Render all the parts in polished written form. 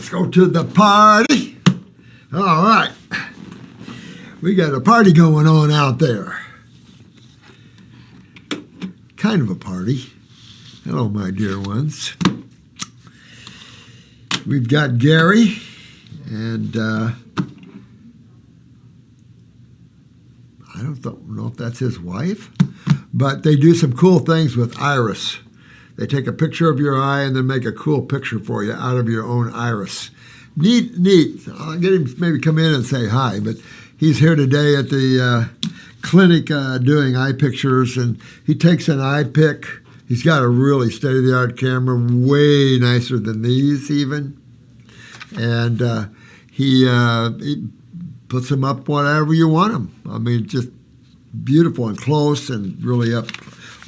Let's go to the party. All right. We got a party going on out there. Kind of a party. Hello, my dear ones. We've got Gary and I don't know if that's his wife, but they do some cool things with iris. They take a picture of your eye and then make a cool picture for you out of your own iris. Neat. I'll get him to maybe come in and say hi, but he's here today at the clinic doing eye pictures, and he takes an eye pick. He's got a really state-of-the-art camera, way nicer than these even, and he puts them up whatever you want them. I mean, just beautiful and close and really up.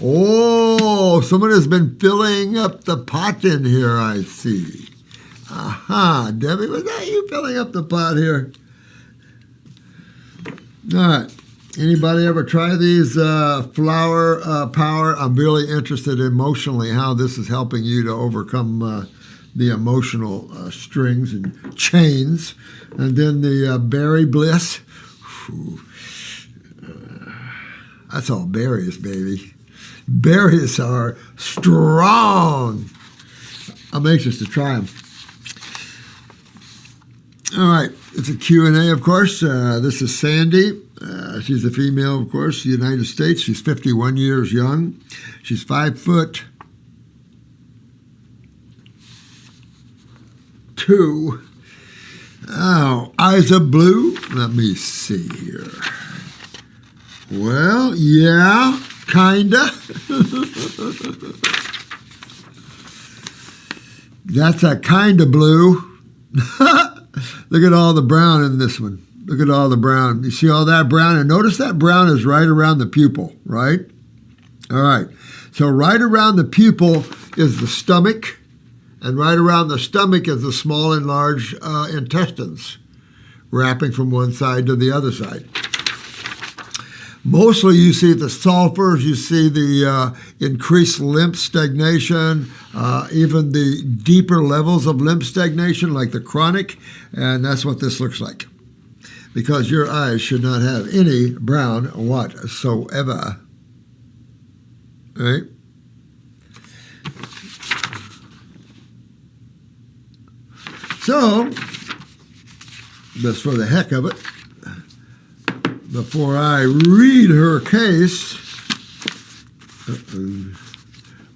Oh, someone has been filling up the pot in here, I see. Aha, Debbie, was that you filling up the pot here? All right. Anybody ever try these flower power? I'm really interested emotionally how this is helping you to overcome the emotional strings and chains. And then the berry bliss. That's all berries, baby. Berries are strong. I'm anxious to try them. All right, it's a Q&A, of course. This is Sandy. She's a female, of course, United States. She's 51 years young. She's 5'2". Oh, eyes are blue. Let me see here. Well, yeah, kinda. That's a kinda blue. Look at all the brown in this one. Look at all the brown. You see all that brown? And notice that brown is right around the pupil, right? All right. So right around the pupil is the stomach, and right around the stomach is the small and large intestines, wrapping from one side to the other side. Mostly you see the sulfurs, you see the increased lymph stagnation, even the deeper levels of lymph stagnation like the chronic, and that's what this looks like. Because your eyes should not have any brown whatsoever. Right? So, just for the heck of it, before I read her case,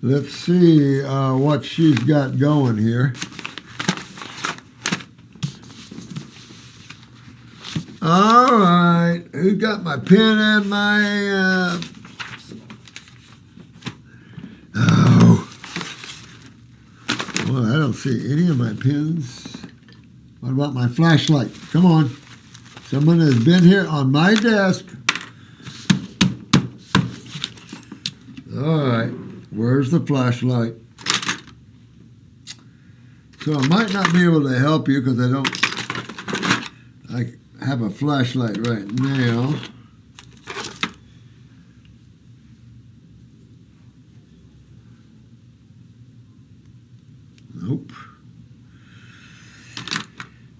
let's see what she's got going here. All right, who got my pen and my... Oh. Well, I don't see any of my pens. What about my flashlight? Come on. Someone has been here on my desk. All right, where's the flashlight? So I might not be able to help you because I have a flashlight right now. Nope.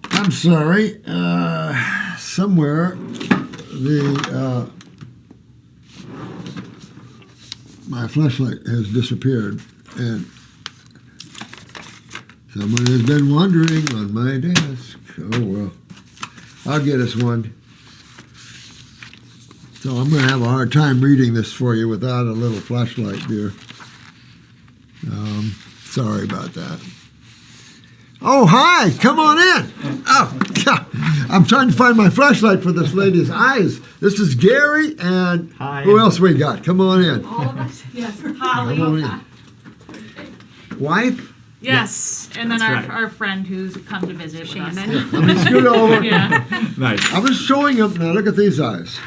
I'm sorry. Somewhere my flashlight has disappeared, and someone has been wandering on my desk. Oh well, I'll get us one. So I'm going to have a hard time reading this for you without a little flashlight, dear. Sorry about that. Oh, hi, come on in. Oh, yeah. I'm trying to find my flashlight for this lady's eyes. This is Gary, and hi. Who else we got? Come on in. All of us, yes. Holly. Come on in. Wife? Yes, and then That's our friend who's come to visit Shannon. Yeah, let me scoot over. Yeah. Nice. I was showing them. Now look at these eyes.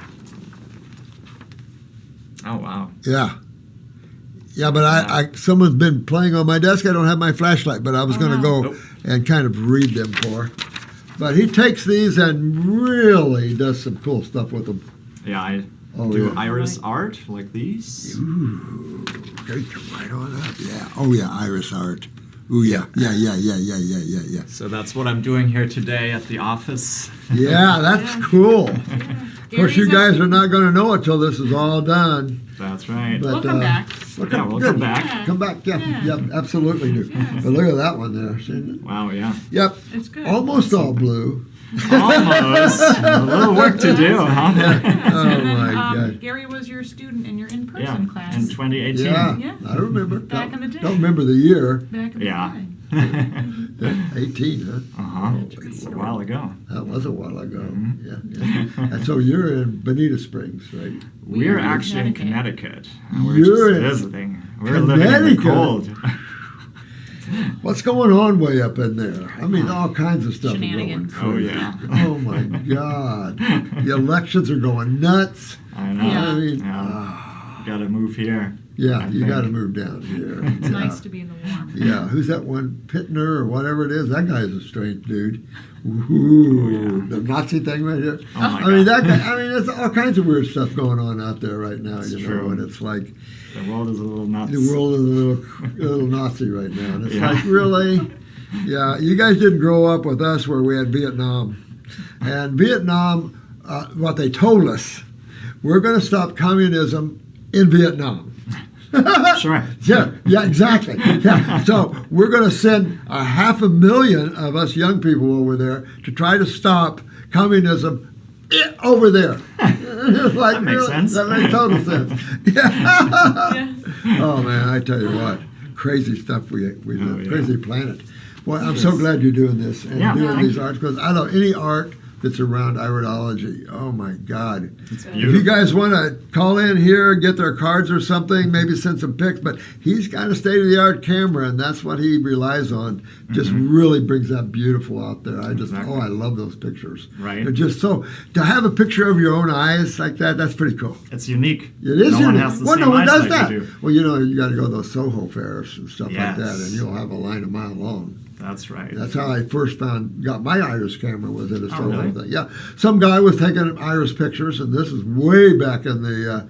Oh, wow. Yeah. Yeah, but I someone's been playing on my desk. I don't have my flashlight, but I was going to go Nope. and kind of read them for her. But he takes these and really does some cool stuff with them. Yeah, I Oh, do yeah. iris art like these. Ooh, okay, come right on up. Yeah. Oh, yeah, iris art. Ooh, yeah. Yeah. So that's what I'm doing here today at the office. Yeah, that's Yeah. cool. Yeah. Of course, you guys are not going to know it till this is all done. That's right. But, We'll come back. We'll good. come back. Yeah. Come back, yeah. Yeah. Yep, absolutely do. Yes. But look at that one there. See? Wow, yeah. Yep, It's good. almost all blue. Almost. A little work to do, huh? Oh, my God. Gary was your student in your in-person Yeah, class. in 2018. Yeah, Yeah. I remember. Back in the day. Don't remember the year. Back in the Yeah. day. 18, huh? Uh-huh. It's a while ago. That was a while ago. Mhm. Yeah. And so you're in Bonita Springs, right? We're are in actually in Connecticut. Connecticut. And we're You're in just visiting. We're living in the Connecticut? cold. What's going on way up in there? I mean, all kinds of stuff is going Shenanigans. crazy. Oh, yeah. Oh, my God. The elections are going nuts. I know. Yeah. I mean, Yeah. Gotta move here. yeah, I you think. got to move down here. It's Yeah. nice to be in the warm. Yeah, who's that one? Pittner or whatever it is? That guy's a strange dude. Ooh, yeah. the Nazi thing right here. Oh my I mean, God. that guy. I mean, there's all kinds of weird stuff going on out there right now. It's you know, true. and it's like The world is a little nuts. the world is a little Nazi right now, and it's Yeah. like really, yeah. You guys didn't grow up with us where we had Vietnam, and Vietnam. What they told us, we're going to stop communism in Vietnam. Sure. Yeah, exactly. Yeah. So we're going to send 500,000 of us young people over there to try to stop communism over there. It's like, That makes really? sense. That makes total sense. Yeah. Yeah. Oh man, I tell you what, crazy stuff we live, yeah. crazy planet. Boy, I'm so glad you're doing this and Yeah, doing thank these you. arts because I love any art that's around iridology. Oh my God. It's If beautiful. you guys want to call in here, get their cards or something, maybe send some pics, but he's got a state-of-the-art camera, and that's what he relies on. Just really brings that beautiful out there. I just, Exactly. I love those pictures. Right. They're just so, to have a picture of your own eyes like that, that's pretty cool. It's unique. It is No one unique. has the Well, same no one does eyesight that. you do. Well, you know, you got to go to those Soho fairs and stuff like Yes. that, and you'll have a line a mile long. That's right. That's how I first got my iris camera, was at a Soho really? thing. Yeah, some guy was taking iris pictures, and this is way back in the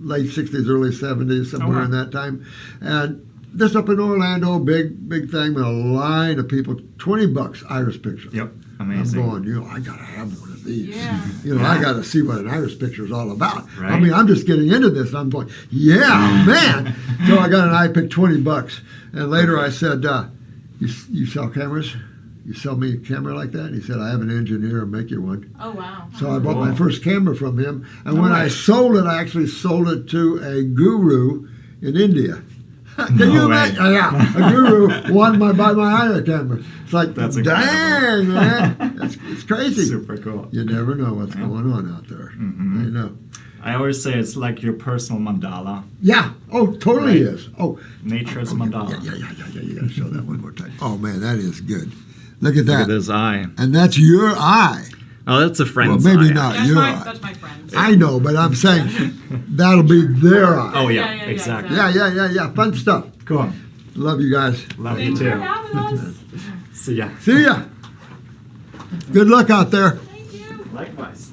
late '60s, early '70s, somewhere wow. in that time, and this up in Orlando, big thing with a line of people, $20 iris picture. Yep. I'm Amazing. going, I gotta have one of these. Yeah. I gotta see what an iris picture is all about. I Right. mean, I'm just getting into this, and I'm going, yeah, man. So I got an iPic, $20, and later I said, you sell cameras? You sell me a camera like that? And he said, I have an engineer and make you one. Oh, wow. So I bought my Cool. first camera from him, and No when I way. sold it, I actually sold it to a guru in India. Can No you way. imagine? Yeah, a guru wanted to buy my iris camera. It's like, That's dang, incredible. man, it's crazy. Super cool. You never know what's going on out there. Mhm. I know. I always say it's like your personal mandala. Yeah. Oh, totally Right. is. Oh, Nature's oh, mandala. yeah. You got to show that one more time. Oh man, that is good. Look at Look that. at this eye. And that's your eye. Oh, that's a friend's Well, maybe eye. not. That's your my, eye. that's my friend's. I know, but I'm saying that'll be their eye. Oh, yeah, Yeah, exactly. Yeah. Fun stuff. Cool. Love you guys. Love Thanks you for too. having us. See ya. See ya. Good luck out there. Thank you. Likewise.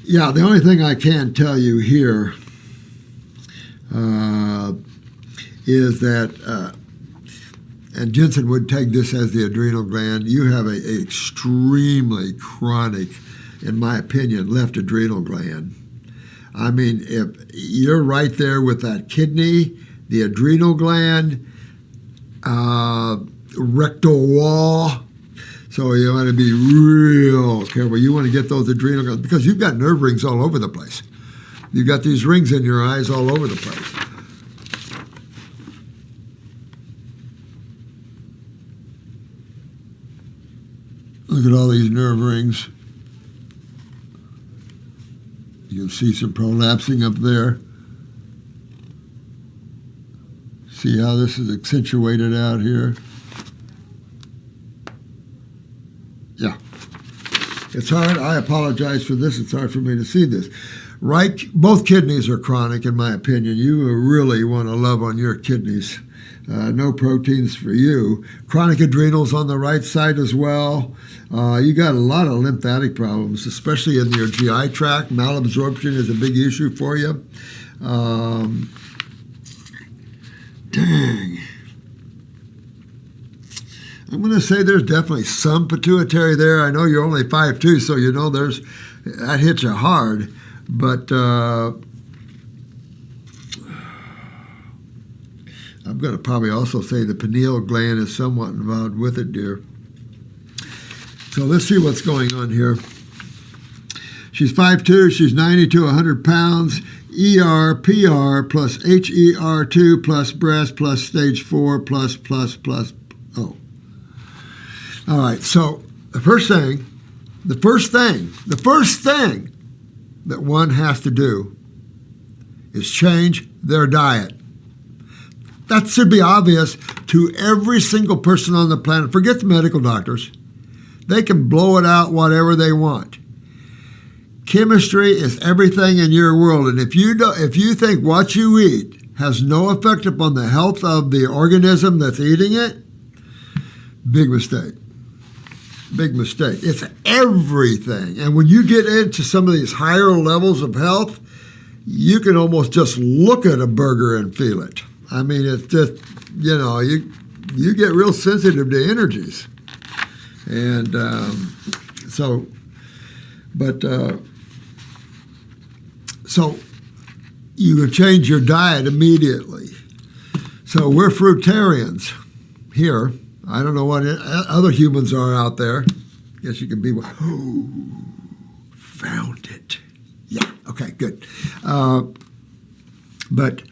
Yeah, the only thing I can tell you here is that, and Jensen would take this as the adrenal gland, you have a extremely chronic, in my opinion, left adrenal gland. I mean, if you're right there with that kidney, the adrenal gland, rectal wall. So you want to be real careful. You want to get those adrenal glands because you've got nerve rings all over the place. You've got these rings in your eyes all over the place. Look at all these nerve rings. You can see some prolapsing up there. See how this is accentuated out here? Yeah. It's hard. I apologize for this. It's hard for me to see this. Right, both kidneys are chronic, in my opinion. You really want to love on your kidneys. No proteins for you. Chronic adrenals on the right side as well. You got a lot of lymphatic problems, especially in your GI tract. Malabsorption is a big issue for you. Dang. I'm going to say there's definitely some pituitary there. I know you're only 5'2", so you know that hits you hard. But I'm going to probably also say the pineal gland is somewhat involved with it, dear. So let's see what's going on here. She's 5'2", she's 90 to 100 pounds, ER, PR, plus HER2, plus breast, plus stage 4, plus. Oh. All right, so the first thing that one has to do is change their diet. That should be obvious to every single person on the planet. Forget the medical doctors. They can blow it out whatever they want. Chemistry is everything in your world, and if you think what you eat has no effect upon the health of the organism that's eating it, big mistake. Big mistake. It's everything. And when you get into some of these higher levels of health, you can almost just look at a burger and feel it. I mean, it's just, you get real sensitive to energies. And so you can change your diet immediately. So we're fruitarians here. I don't know what other humans are out there. Guess you can be one. Oh, found it. Yeah, okay, good. But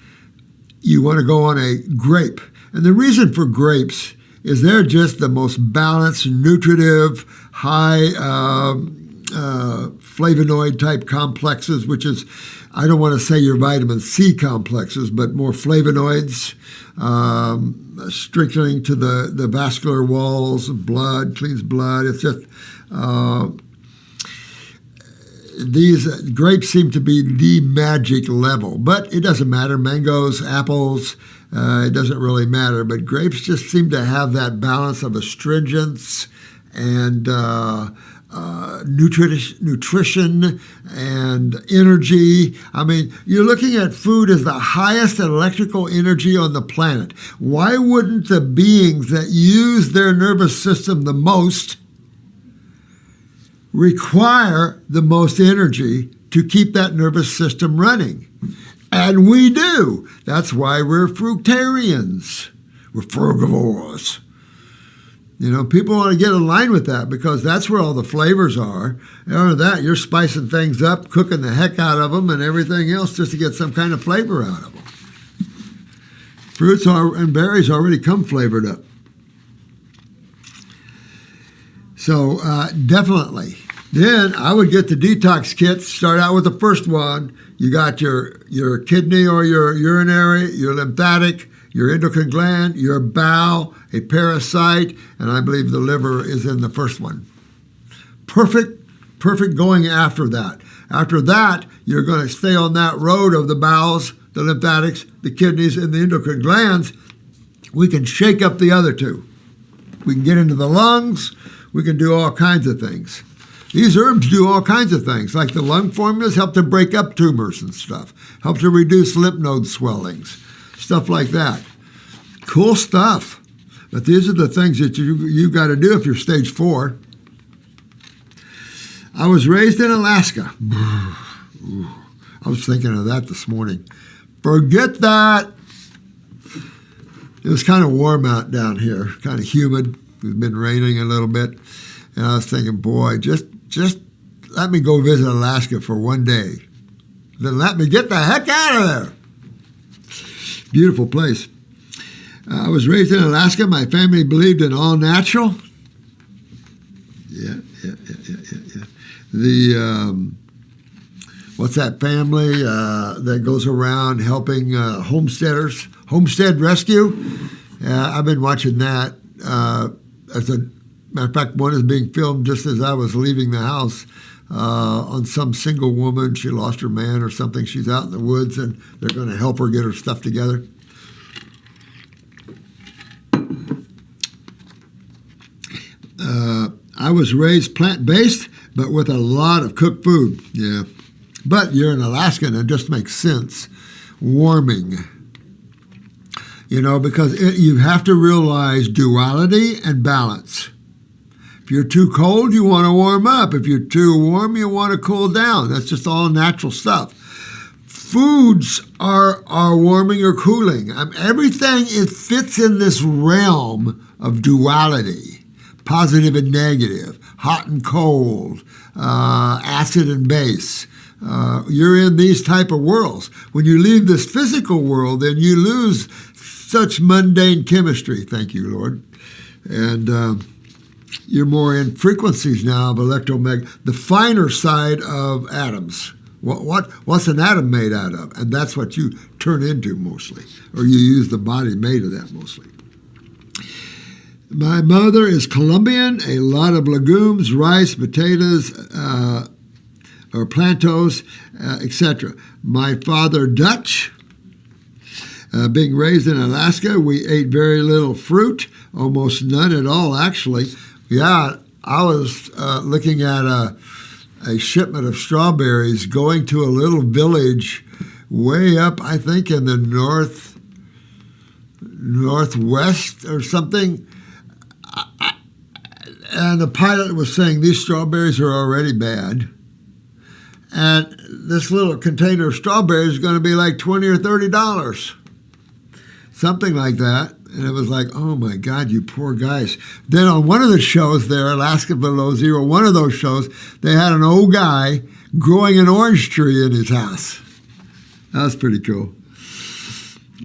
you want to go on a grape. And the reason for grapes is they're just the most balanced, nutritive, high flavonoid type complexes, which is, I don't want to say your vitamin C complexes, but more flavonoids, strengthening to the vascular walls of blood, cleans blood. It's just, these grapes seem to be the magic level, but it doesn't matter. Mangoes, apples, it doesn't really matter. But grapes just seem to have that balance of astringents and nutrition and energy. I mean, you're looking at food as the highest electrical energy on the planet. Why wouldn't the beings that use their nervous system the most require the most energy to keep that nervous system running? And we do. That's why we're fruitarians. We're frugivores. People want to get in line with that because that's where all the flavors are. After that, you're spicing things up, cooking the heck out of them and everything else just to get some kind of flavor out of them. Fruits and berries already come flavored up. So definitely. Then I would get the detox kits. Start out with the first one. You got your kidney or your urinary, your lymphatic, your endocrine gland, your bowel, a parasite, and I believe the liver is in the first one. Perfect going after that. After that, you're going to stay on that road of the bowels, the lymphatics, the kidneys, and the endocrine glands. We can shake up the other two. We can get into the lungs. We can do all kinds of things. These herbs do all kinds of things, like the lung formulas help to break up tumors and stuff, help to reduce lymph node swellings, stuff like that. Cool stuff. But these are the things that you got to do if you're stage 4. I was raised in Alaska. I was thinking of that this morning. Forget that. It was kind of warm out down here, kind of humid. It's been raining a little bit. And I was thinking, boy, just let me go visit Alaska for one day. Then let me get the heck out of there. Beautiful place. I was raised in Alaska. My family believed in all natural. Yeah. The, what's that family that goes around helping homesteaders? Homestead Rescue. I've been watching that. As a matter of fact, one is being filmed just as I was leaving the house on some single woman. She lost her man or something. She's out in the woods, and they're going to help her get her stuff together. I was raised plant-based, but with a lot of cooked food. Yeah. But you're in Alaska, and it just makes sense. Warming. Because you have to realize duality and balance. If you're too cold, you want to warm up. If you're too warm, you want to cool down. That's just all natural stuff. Foods are warming or cooling. Everything fits in this realm of duality, positive and negative, hot and cold, acid and base. You're in these type of worlds. When you leave this physical world, then you lose such mundane chemistry. Thank you, Lord. And you're more in frequencies now of electromagnetic, the finer side of atoms. What's an atom made out of? And that's what you turn into mostly, or you use the body made of that mostly. My mother is Colombian, a lot of legumes, rice, potatoes, or plantos, etc. My father, Dutch. Being raised in Alaska, we ate very little fruit, almost none at all, actually. Yeah, I was looking at a shipment of strawberries going to a little village way up, I think, in the northwest or something. And the pilot was saying these strawberries are already bad. And this little container of strawberries is going to be like $20 or $30. Something like that. And it was like, oh my God, you poor guys. Then on one of the shows there, Alaska Below Zero, one of those shows, they had an old guy growing an orange tree in his house. That was pretty cool.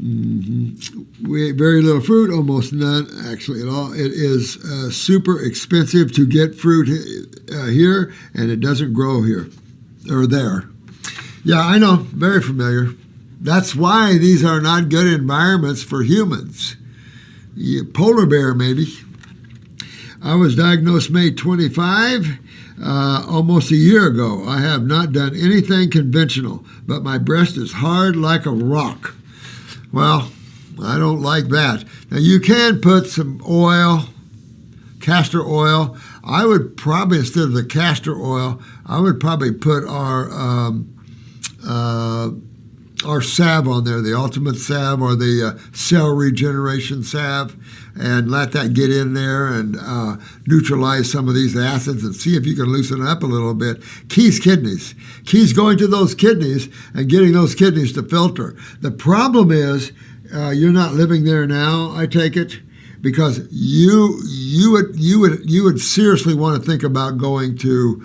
We ate very little fruit, almost none actually at all. It is super expensive to get fruit here, and it doesn't grow here or there. Yeah, I know, very familiar. That's why these are not good environments for humans. Polar bear, maybe. I was diagnosed May 25, almost a year ago. I have not done anything conventional, but my breast is hard like a rock. Well, I don't like that. Now, you can put some oil, castor oil. I would probably, instead of the castor oil, I would probably put our salve on there, the ultimate salve or the cell regeneration salve, and let that get in there and neutralize some of these acids and see if you can loosen up a little bit. Key's kidneys. Key's going to those kidneys and getting those kidneys to filter. The problem is you're not living there now, I take it, because you would seriously want to think about going to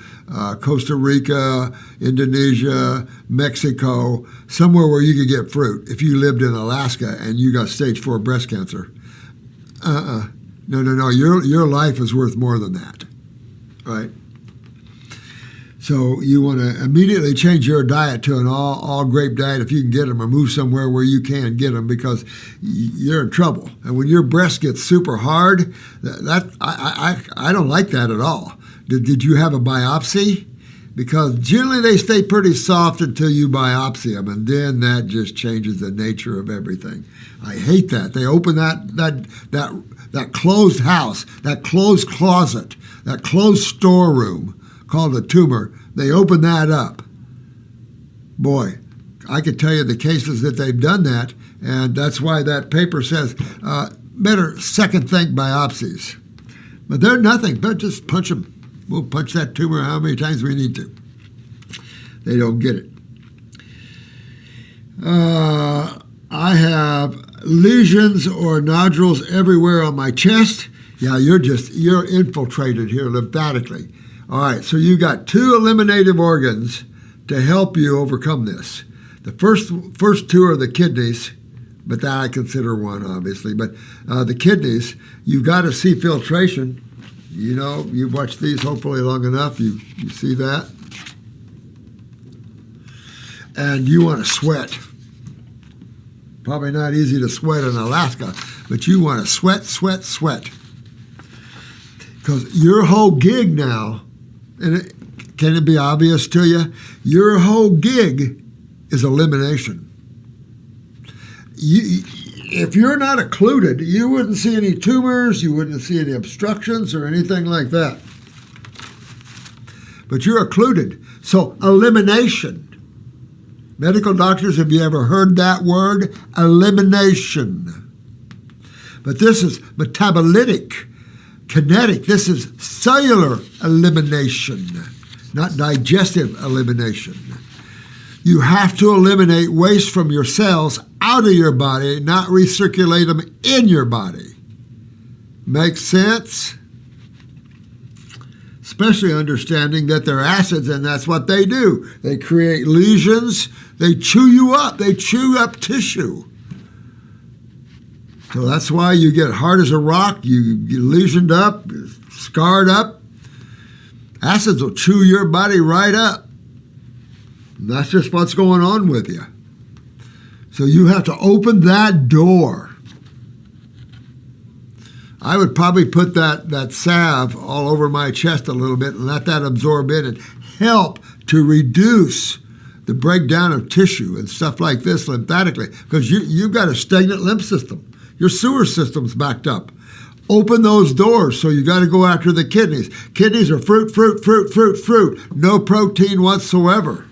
Costa Rica, Indonesia, Mexico, somewhere where you could get fruit. If you lived in Alaska and you got stage 4 breast cancer, no. Your life is worth more than that, right? So you want to immediately change your diet to an all grape diet if you can get them, or move somewhere where you can get them, because you're in trouble. And when your breast gets super hard, I don't like that at all. Did you have a biopsy? Because generally they stay pretty soft until you biopsy them, and then that just changes the nature of everything. I hate that. They open that closed house, that closed closet, that closed storeroom called a tumor. They open that up. Boy, I could tell you the cases that they've done that, and that's why that paper says better second think biopsies. But they're nothing but just punch them. We'll punch that tumor how many times we need to. They don't get it. I have lesions or nodules everywhere on my chest. Yeah, you're infiltrated here lymphatically. All right, so you got 2 eliminative organs to help you overcome this. The first 2 are the kidneys, but that I consider one, obviously. But the kidneys, you've got to see filtration. You know, you've watched these hopefully long enough. You see that? And you want to sweat. Probably not easy to sweat in Alaska, but you want to sweat. Because your whole gig now, and can it be obvious to you? Your whole gig is elimination. If you're not occluded, you wouldn't see any tumors, you wouldn't see any obstructions or anything like that. but you're occluded. So elimination. Medical doctors, have you ever heard that word? Elimination. But this is metabolitic, kinetic. This is cellular elimination, not digestive elimination. You have to eliminate waste from your cells out of your body, not recirculate them in your body. Makes sense? Especially understanding that they're acids, and that's what they do. They create lesions. They chew you up. They chew up tissue. So that's why you get hard as a rock, you get lesioned up, scarred up. Acids will chew your body right up. And that's just what's going on with you. So you have to open that door. I would probably put that salve all over my chest a little bit and let that absorb in and help to reduce the breakdown of tissue and stuff like this lymphatically, because you've got a stagnant lymph system. Your sewer system's backed up. Open those doors, so you got to go after the kidneys. Kidneys are fruit, fruit, fruit, fruit, fruit. No protein whatsoever.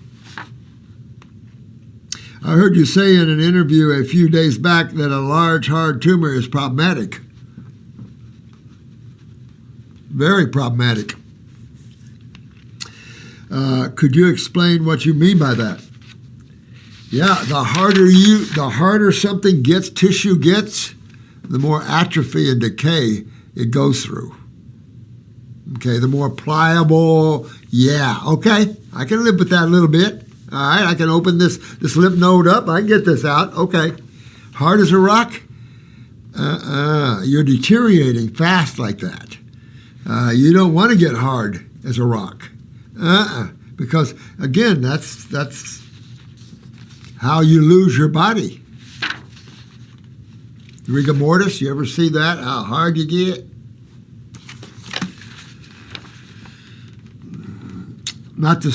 I heard you say in an interview a few days back that a large, hard tumor is problematic. Very problematic. Could you explain what you mean by that? Yeah, the harder something gets, tissue gets, the more atrophy and decay it goes through. Okay, the more pliable, yeah, okay, I can live with that a little bit. All right, I can open this lymph node up, I can get this out, okay. Hard as a rock? You're deteriorating fast like that. You don't want to get hard as a rock. Because, again, that's how you lose your body. Rigor mortis, you ever see that? How hard you get? Not to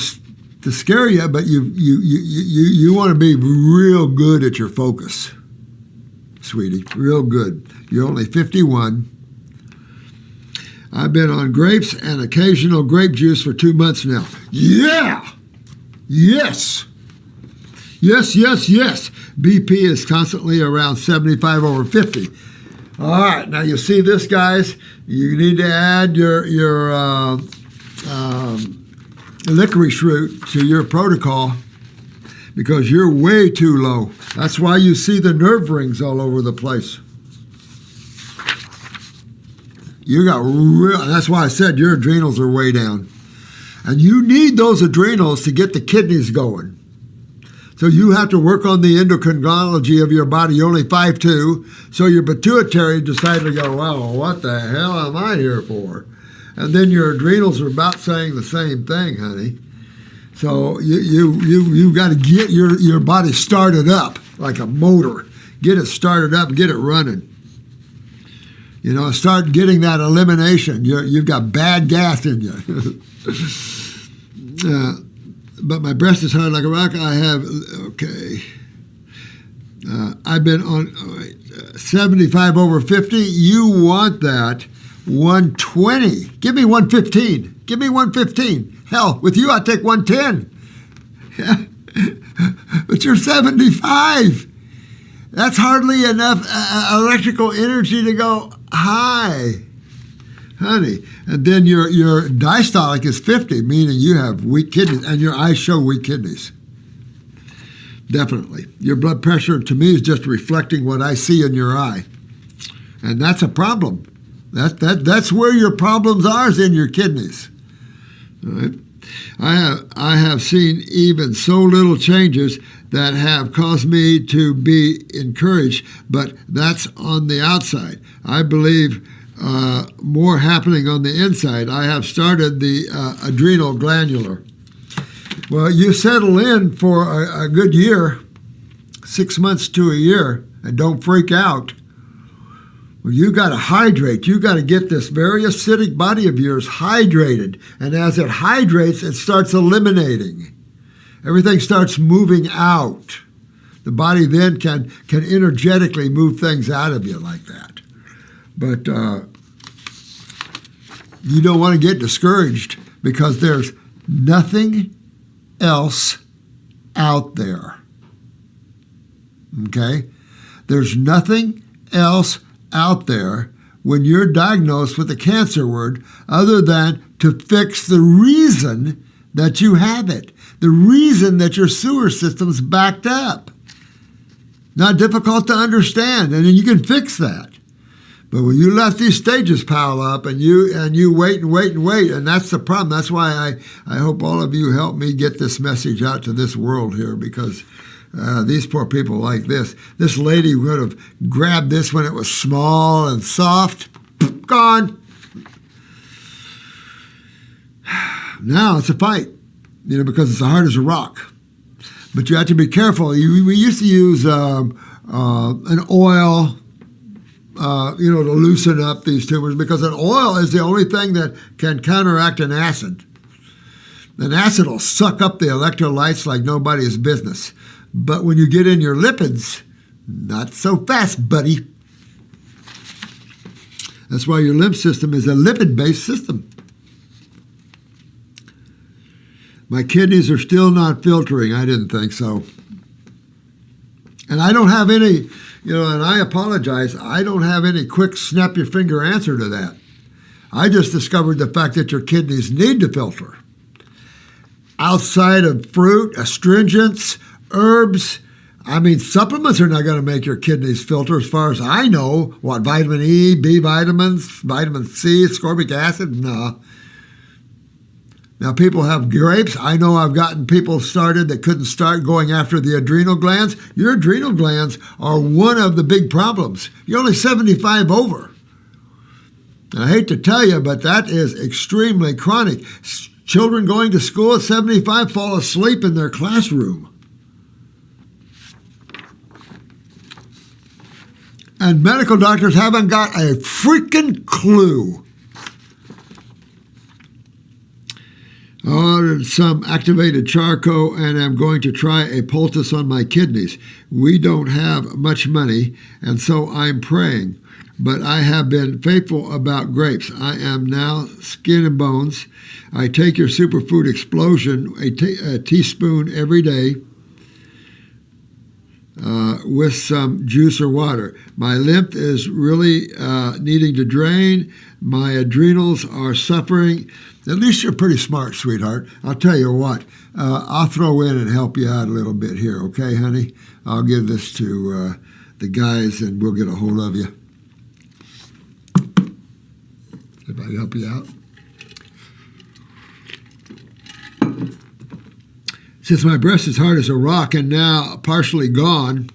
scare you, but you want to be real good at your focus, sweetie. Real good. You're only 51. I've been on grapes and occasional grape juice for 2 months now. Yeah! Yes! Yes, yes, yes. BP is constantly around 75 over 50. All right, now you see this, guys. You need to add your licorice root to your protocol because you're way too low. That's why you see the nerve rings all over the place. You got that's why I said your adrenals are way down. And you need those adrenals to get the kidneys going. So you have to work on the endocrinology of your body. You're only 5'2", so your pituitary decided to go, well, what the hell am I here for? And then your adrenals are about saying the same thing, honey. So you got to get your body started up like a motor. Get it started up, get it running. You know, start getting that elimination. You've got bad gas in you. But my breast is hard like a rock. I have, okay. I've been on 75 over 50. You want that 120. Give me 115. Give me 115. Hell, with you, I'd take 110. But you're 75. That's hardly enough electrical energy to go high, honey. And then your diastolic is 50, meaning you have weak kidneys, and your eyes show weak kidneys. Definitely. Your blood pressure, to me, is just reflecting what I see in your eye. And that's a problem. That's where your problems are, is in your kidneys. All right? I have seen even so little changes that have caused me to be encouraged, but that's on the outside. I believe more happening on the inside. I have started the adrenal glandular. Well, you settle in for a good year, 6 months to a year, and don't freak out. Well, you got to hydrate. You got to get this very acidic body of yours hydrated. And as it hydrates, it starts eliminating. Everything starts moving out. The body then can energetically move things out of you like that. But you don't want to get discouraged because there's nothing else out there. Okay? There's nothing else out there when you're diagnosed with a cancer word other than to fix the reason that you have it, the reason that your sewer system's backed up. Not difficult to understand, and you can fix that. But when you let these stages pile up and you wait and wait and wait, and that's the problem. That's why I hope all of you help me get this message out to this world here, because these poor people like this. This lady would have grabbed this when it was small and soft. Gone. Now it's a fight, because it's hard as a rock. But you have to be careful. We used to use an oil, to loosen up these tumors, because an oil is the only thing that can counteract an acid. An acid will suck up the electrolytes like nobody's business. But when you get in your lipids, not so fast, buddy. That's why your lymph system is a lipid-based system. My kidneys are still not filtering. I didn't think so. And I don't have any, and I apologize, I don't have any quick snap your finger answer to that. I just discovered the fact that your kidneys need to filter. Outside of fruit, astringents, herbs, supplements are not going to make your kidneys filter as far as I know. What, vitamin E, B vitamins, vitamin C, ascorbic acid? No. Now, people have grapes. I know I've gotten people started that couldn't start going after the adrenal glands. Your adrenal glands are one of the big problems. You're only 75 over. And I hate to tell you, but that is extremely chronic. Children going to school at 75 fall asleep in their classroom. And medical doctors haven't got a freaking clue. I ordered some activated charcoal and I'm going to try a poultice on my kidneys. We don't have much money, and so I'm praying. But I have been faithful about grapes. I am now skin and bones. I take your superfood explosion, a teaspoon every day with some juice or water. My lymph is really needing to drain. My adrenals are suffering. At least you're pretty smart, sweetheart. I'll tell you what, I'll throw in and help you out a little bit here, okay, honey? I'll give this to the guys and we'll get a hold of you. If I help you out. Since my breast is hard as a rock and now partially gone,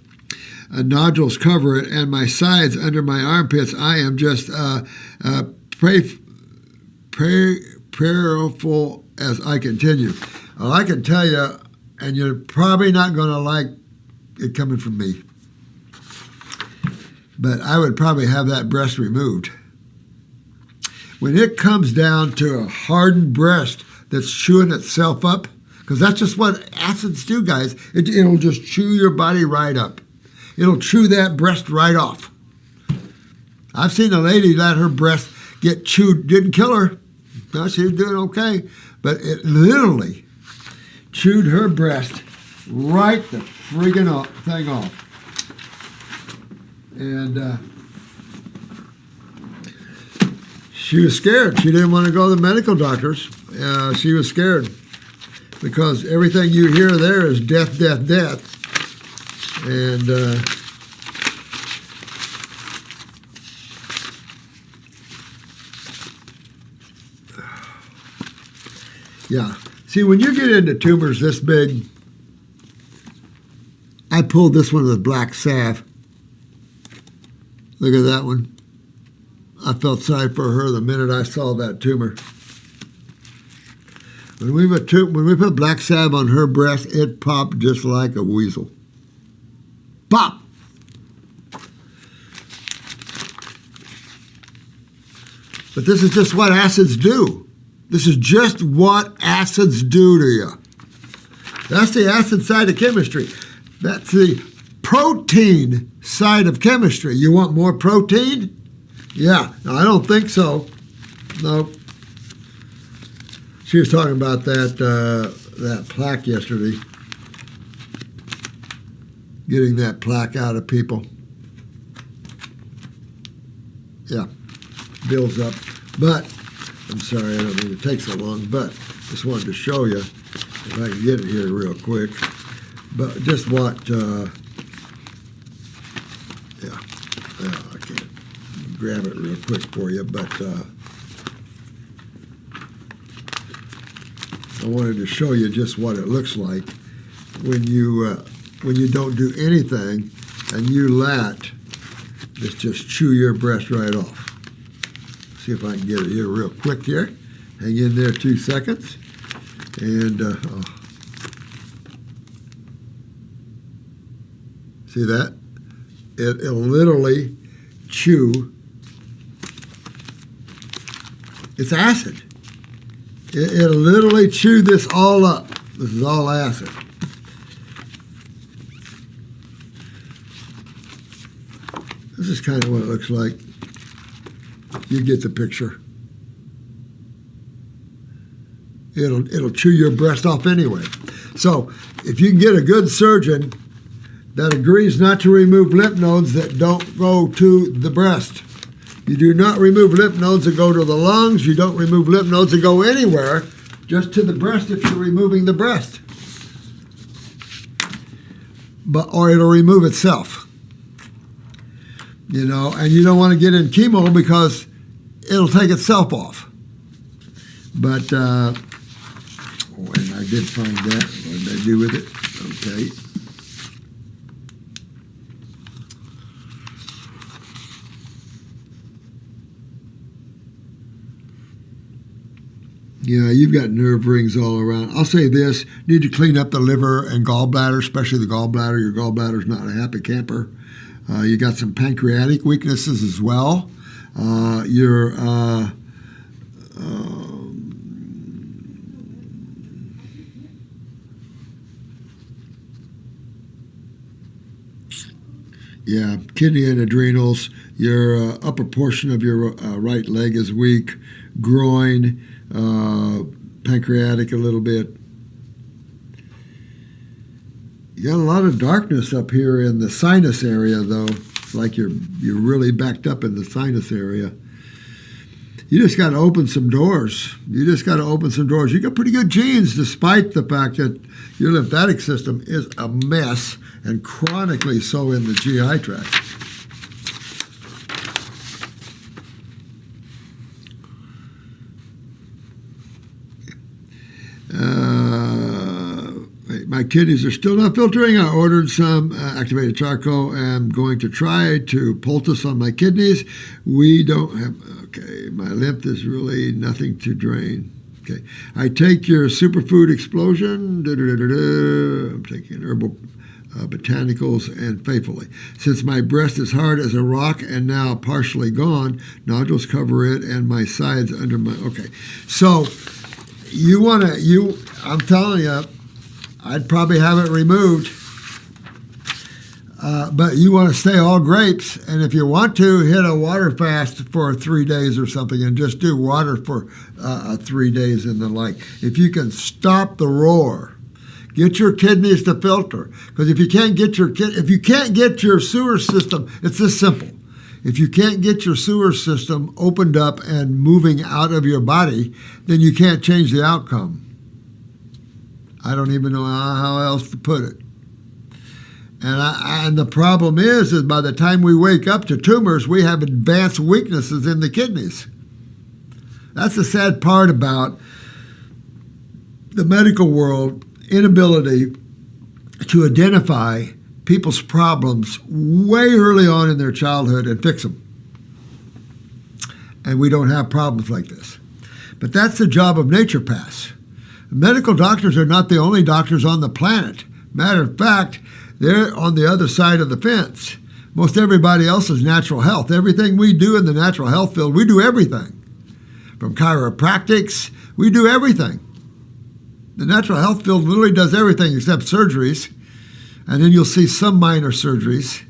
nodules cover it, and my sides under my armpits, I am just prayerful as I continue. Well, I can tell you, and you're probably not going to like it coming from me, but I would probably have that breast removed. When it comes down to a hardened breast that's chewing itself up, because that's just what acids do, guys. It'll just chew your body right up. It'll chew that breast right off. I've seen a lady let her breast get chewed, didn't kill her. No, she was doing okay. But it literally chewed her breast right the friggin' thing off. And she was scared. She didn't want to go to the medical doctors. She was scared because everything you hear there is death, death, death. And yeah. See, when you get into tumors this big, I pulled this one with black salve. Look at that one. I felt sorry for her the minute I saw that tumor. When we put black salve on her breast, it popped just like a weasel. Pop! But this is just what acids do. This is just what acids do to you. That's the acid side of chemistry. That's the protein side of chemistry. You want more protein? Yeah, no, I don't think so. No. She was talking about that plaque yesterday. Getting that plaque out of people. Yeah, builds up. But, I'm sorry, I don't mean to take so long, but just wanted to show you, if I can get it here real quick, but just what, I can't grab it real quick for you, but I wanted to show you just what it looks like when you don't do anything and you let this just chew your breast right off. See if I can get it here real quick here. Hang in there 2 seconds. And see that? It'll literally chew. It's acid. It'll literally chew this all up. This is all acid. This is kind of what it looks like. You get the picture. It'll chew your breast off anyway. So if you can get a good surgeon that agrees not to remove lymph nodes that don't go to the breast. You do not remove lymph nodes that go to the lungs. You don't remove lymph nodes that go anywhere, just to the breast if you're removing the breast. Or it'll remove itself. And you don't want to get in chemo because it'll take itself off. But, and I did find that. What did I do with it? Okay. Yeah, you've got nerve rings all around. I'll say this, you need to clean up the liver and gallbladder, especially the gallbladder. Your gallbladder's not a happy camper. You got some pancreatic weaknesses as well. Kidney and adrenals. Your upper portion of your right leg is weak. Groin, pancreatic a little bit. You got a lot of darkness up here in the sinus area, though. It's like you're really backed up in the sinus area. You just got to open some doors. You got pretty good genes, despite the fact that your lymphatic system is a mess, and chronically so in the GI tract. My kidneys are still not filtering. I ordered some activated charcoal. I'm going to try to poultice on my kidneys. We don't have, my lymph is really nothing to drain. Okay, I take your superfood explosion. I'm taking herbal botanicals and faithfully. Since my breast is hard as a rock and now partially gone, nodules cover it and my sides under my, So I'm telling you, I'd probably have it removed. But you want to stay all grapes, and if you want to, hit a water fast for 3 days or something, and just do water for 3 days and the like. If you can stop the roar, get your kidneys to filter. Because if you can't get your sewer system, it's this simple. If you can't get your sewer system opened up and moving out of your body, then you can't change the outcome. I don't even know how else to put it. And the problem is by the time we wake up to tumors, we have advanced weaknesses in the kidneys. That's the sad part about the medical world, inability to identify people's problems way early on in their childhood and fix them. And we don't have problems like this. But that's the job of naturopaths. Medical doctors are not the only doctors on the planet. Matter of fact, they're on the other side of the fence. Most everybody else is natural health. Everything we do in the natural health field, we do everything. From chiropractics, we do everything. The natural health field literally does everything except surgeries. And then you'll see some minor surgeries.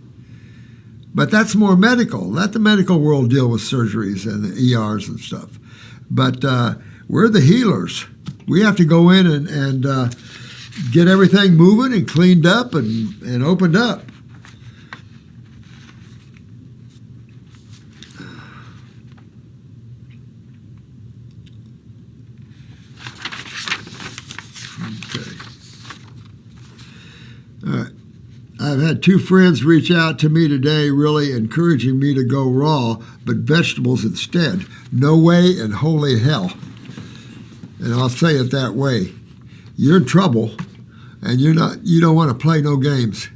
But that's more medical. Let the medical world deal with surgeries and the ERs and stuff. But We're the healers. We have to go in and get everything moving and cleaned up and opened up. Okay. All right. I've had 2 friends reach out to me today really encouraging me to go raw, but vegetables instead. No way in holy hell. And I'll say it that way. You're in trouble, and you don't want to play no games.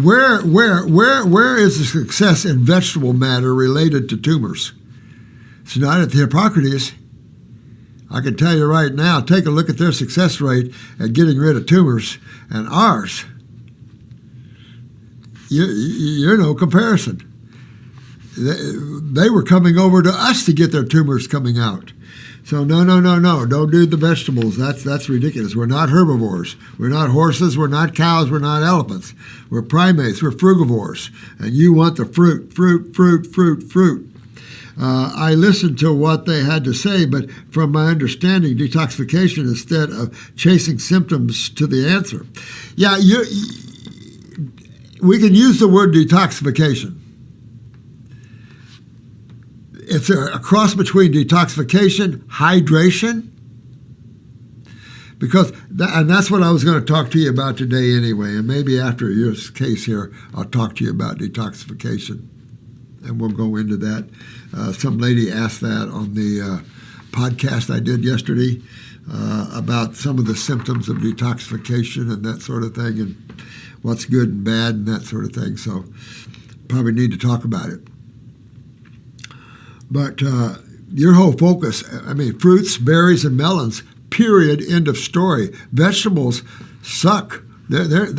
Where is the success in vegetable matter related to tumors? It's not at the Hippocrates. I can tell you right now, take a look at their success rate at getting rid of tumors and ours. You're no comparison. They were coming over to us to get their tumors coming out. So no, don't do the vegetables. That's ridiculous. We're not herbivores. We're not horses. We're not cows. We're not elephants. We're primates. We're frugivores. And you want the fruit. I listened to what they had to say, but from my understanding, detoxification instead of chasing symptoms to the answer. Yeah, we can use the word detoxification. It's a cross between detoxification, hydration, and that's what I was going to talk to you about today anyway, and maybe after your case here, I'll talk to you about detoxification, and we'll go into that. Some lady asked that on the podcast I did yesterday about some of the symptoms of detoxification and that sort of thing, and what's good and bad and that sort of thing, so probably need to talk about it. But your whole focus, fruits, berries, and melons, period, end of story. Vegetables suck. They're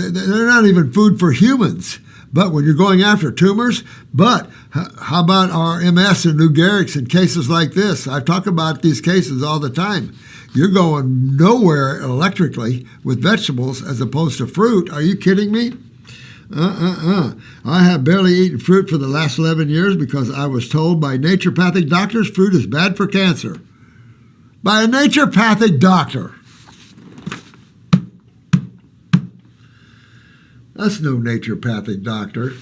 not even food for humans. But when you're going after tumors, but how about our MS and Lou Gehrig's in cases like this? I talk about these cases all the time. You're going nowhere electrically with vegetables as opposed to fruit. Are you kidding me? I have barely eaten fruit for the last 11 years because I was told by naturopathic doctors fruit is bad for cancer. By a naturopathic doctor. That's no naturopathic doctor.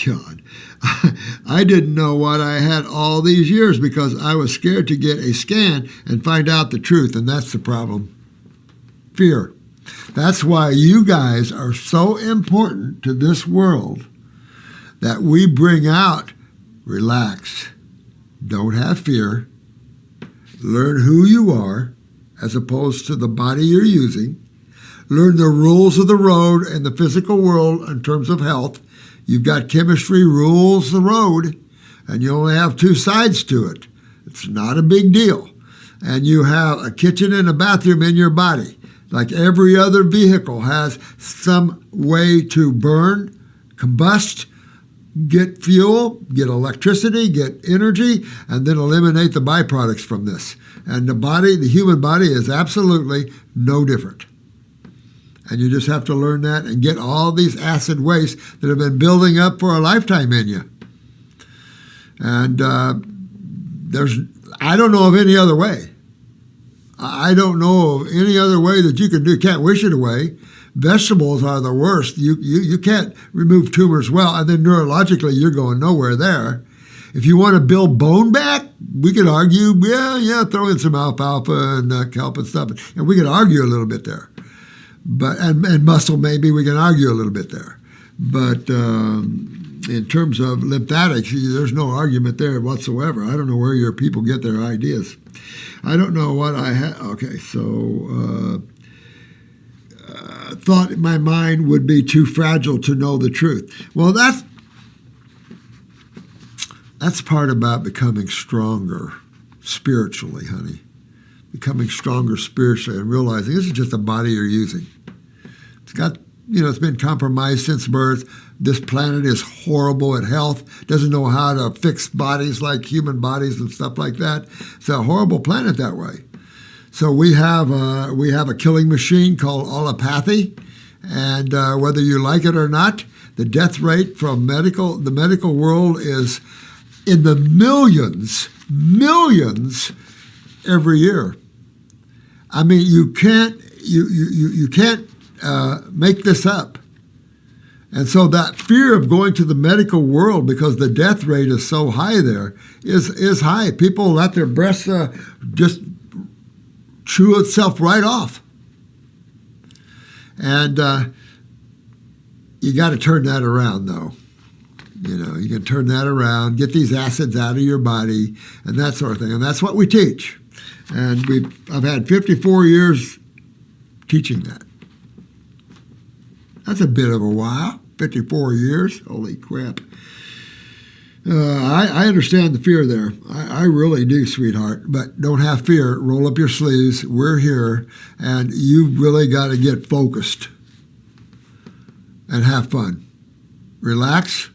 God. I didn't know what I had all these years because I was scared to get a scan and find out the truth, and that's the problem. Fear. That's why you guys are so important to this world that we bring out, relax, don't have fear, learn who you are as opposed to the body you're using, learn the rules of the road in the physical world in terms of health. You've got chemistry rules the road, and you only have 2 sides to it. It's not a big deal. And you have a kitchen and a bathroom in your body. Like every other vehicle has some way to burn, combust, get fuel, get electricity, get energy, and then eliminate the byproducts from this. And the human body is absolutely no different. And you just have to learn that and get all these acid wastes that have been building up for a lifetime in you. And I don't know of any other way. I don't know of any other way that you can do. Can't wish it away. Vegetables are the worst. You can't remove tumors well, and then neurologically you're going nowhere there. If you want to build bone back, we could argue, throw in some alfalfa and kelp and stuff, and we could argue a little bit there. But and muscle, maybe we can argue a little bit there. But in terms of lymphatics, there's no argument there whatsoever. I don't know where your people get their ideas. I don't know what I had. Okay, so thought my mind would be too fragile to know the truth. Well, that's part about becoming stronger spiritually, honey. Becoming stronger spiritually and realizing this is just a body you're using. It's got, it's been compromised since birth. This planet is horrible at health, doesn't know how to fix bodies like human bodies and stuff like that. It's a horrible planet that way. So we have a killing machine called allopathy, and whether you like it or not, the death rate from the medical world is in the millions millions every year. I mean, you can't make this up. And so that fear of going to the medical world, because the death rate is so high there, is high. People let their breasts just chew itself right off. And you got to turn that around, though. You know, you can turn that around, get these acids out of your body, and that sort of thing. And that's what we teach. And I've had 54 years teaching that. That's a bit of a while, 54 years. Holy crap. I understand the fear there. I really do, sweetheart. But don't have fear. Roll up your sleeves. We're here. And you've really got to get focused and have fun. Relax.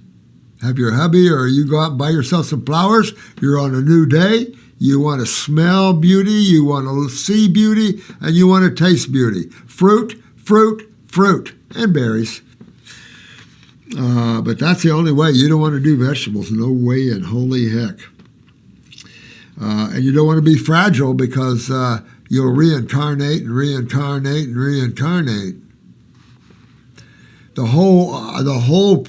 Have your hubby, or you go out and buy yourself some flowers. You're on a new day. You want to smell beauty. You want to see beauty. And you want to taste beauty. Fruit, fruit, fruit. And berries. But that's the only way. You don't want to do vegetables. No way in holy heck. And you don't want to be fragile, because you'll reincarnate and reincarnate and reincarnate. The whole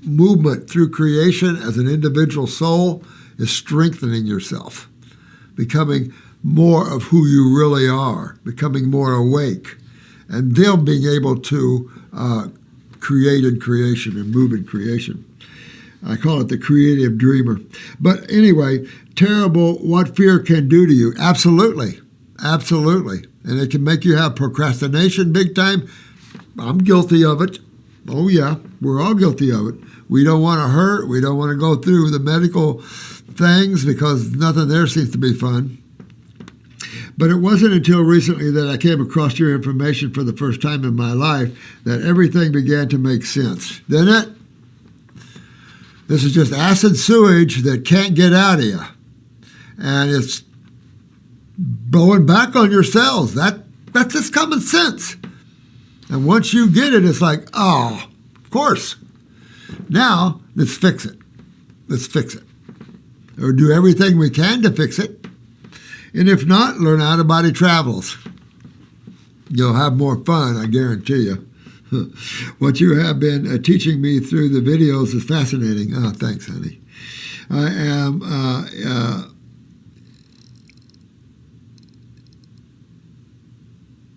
movement through creation as an individual soul is strengthening yourself, becoming more of who you really are, becoming more awake, and then being able to create in creation and move in creation. I call it the creative dreamer. But anyway, terrible what fear can do to you. Absolutely. Absolutely. And it can make you have procrastination big time. I'm guilty of it. Oh, yeah. We're all guilty of it. We don't want to hurt. We don't want to go through the medical things because nothing there seems to be fun. But it wasn't until recently that I came across your information for the first time in my life that everything began to make sense. Didn't it? This is just acid sewage that can't get out of you. And it's blowing back on your cells. That's just common sense. And once you get it, it's like, oh, of course. Now, let's fix it. Let's fix it. Or do everything we can to fix it. And if not, learn how the body travels. You'll have more fun, I guarantee you. What you have been teaching me through the videos is fascinating. Oh, thanks, honey. I am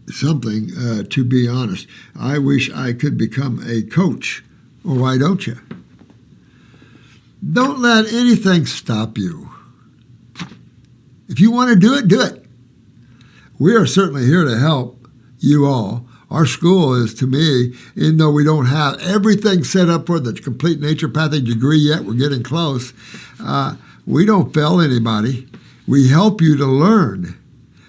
something, to be honest. I wish I could become a coach. Or why don't you? Don't let anything stop you. If you want to do it, do it. We are certainly here to help you all. Our school is, to me, even though we don't have everything set up for the complete naturopathic degree yet, we're getting close, we don't fail anybody. We help you to learn.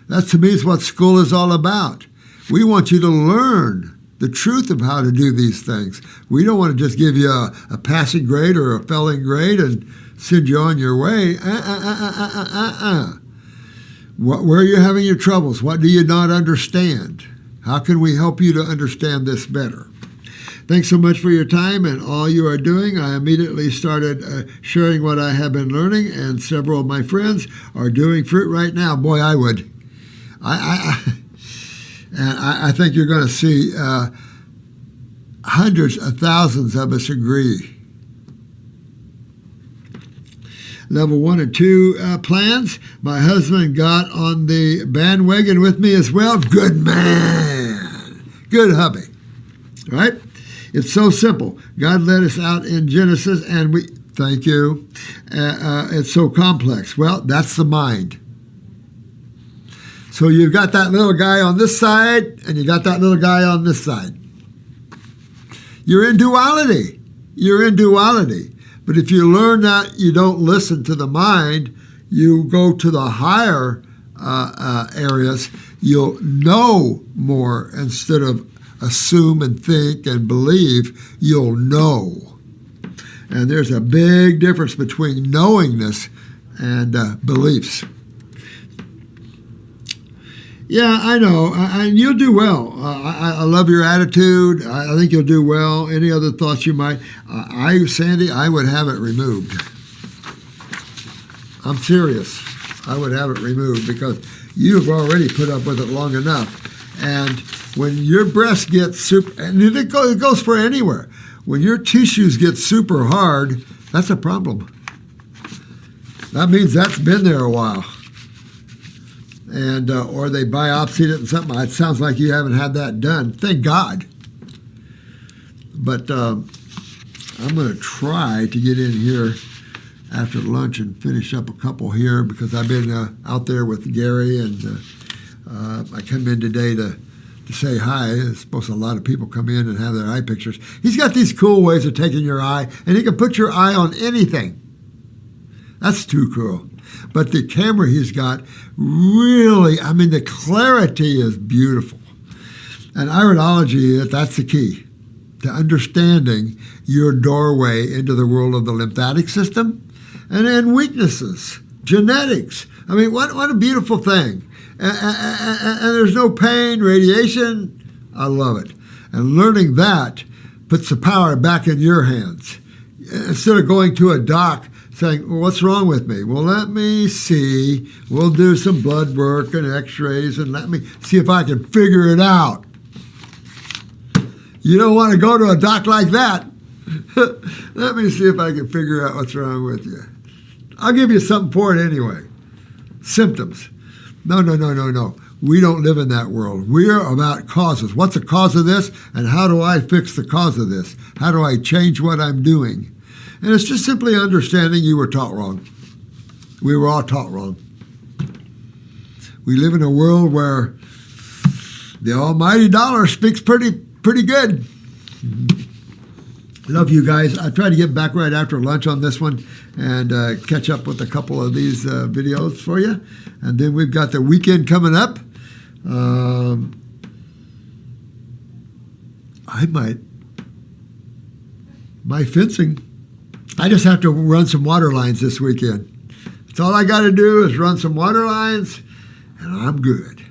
That, to me, is what school is all about. We want you to learn the truth of how to do these things. We don't want to just give you a passing grade or a failing grade and send you on your way. Where are you having your troubles? What do you not understand? How can we help you to understand this better? Thanks so much for your time and all you are doing. I immediately started sharing what I have been learning, and several of my friends are doing fruit right now. Boy, I would. I think you're going to see hundreds of thousands of us agree. Level 1 and 2 plans. My husband got on the bandwagon with me as well. Good man. Good hubby. All right? It's so simple. God led us out in Genesis, and we, thank you. It's so complex. Well, that's the mind. So you've got that little guy on this side, and you got that little guy on this side. You're in duality. You're in duality. But if you learn that you don't listen to the mind, you go to the higher areas, you'll know more instead of assume and think and believe, you'll know. And there's a big difference between knowingness and beliefs. Yeah, I know, and you'll do well. I love your attitude. I think you'll do well. Any other thoughts you might? Sandy, I would have it removed. I'm serious. I would have it removed because you've already put up with it long enough. And when your breast gets super, and it goes for anywhere, when your tissues get super hard, that's a problem. That means that's been there a while. And or they biopsied it and something. It sounds like you haven't had that done. Thank God. But I'm going to try to get in here after lunch and finish up a couple here because I've been out there with Gary, and I come in today to say hi. It's supposed to a lot of people come in and have their eye pictures. He's got these cool ways of taking your eye, and he can put your eye on anything. That's too cool. But the camera he's got really, I mean, the clarity is beautiful. And iridology, that's the key to understanding your doorway into the world of the lymphatic system and then weaknesses, genetics. I mean, what a beautiful thing. And there's no pain, radiation. I love it. And learning that puts the power back in your hands. Instead of going to a doc saying, well, what's wrong with me? Well, let me see. We'll do some blood work and x-rays and let me see if I can figure it out. You don't want to go to a doc like that. Let me see if I can figure out what's wrong with you. I'll give you something for it anyway. Symptoms. No. We don't live in that world. We're about causes. What's the cause of this? And how do I fix the cause of this? How do I change what I'm doing? And it's just simply understanding you were taught wrong. We were all taught wrong. We live in a world where the almighty dollar speaks pretty good. Love you guys. I try to get back right after lunch on this one and catch up with a couple of these videos for you. And then we've got the weekend coming up. My fencing, I just have to run some water lines this weekend. That's all I got to do is run some water lines, and I'm good.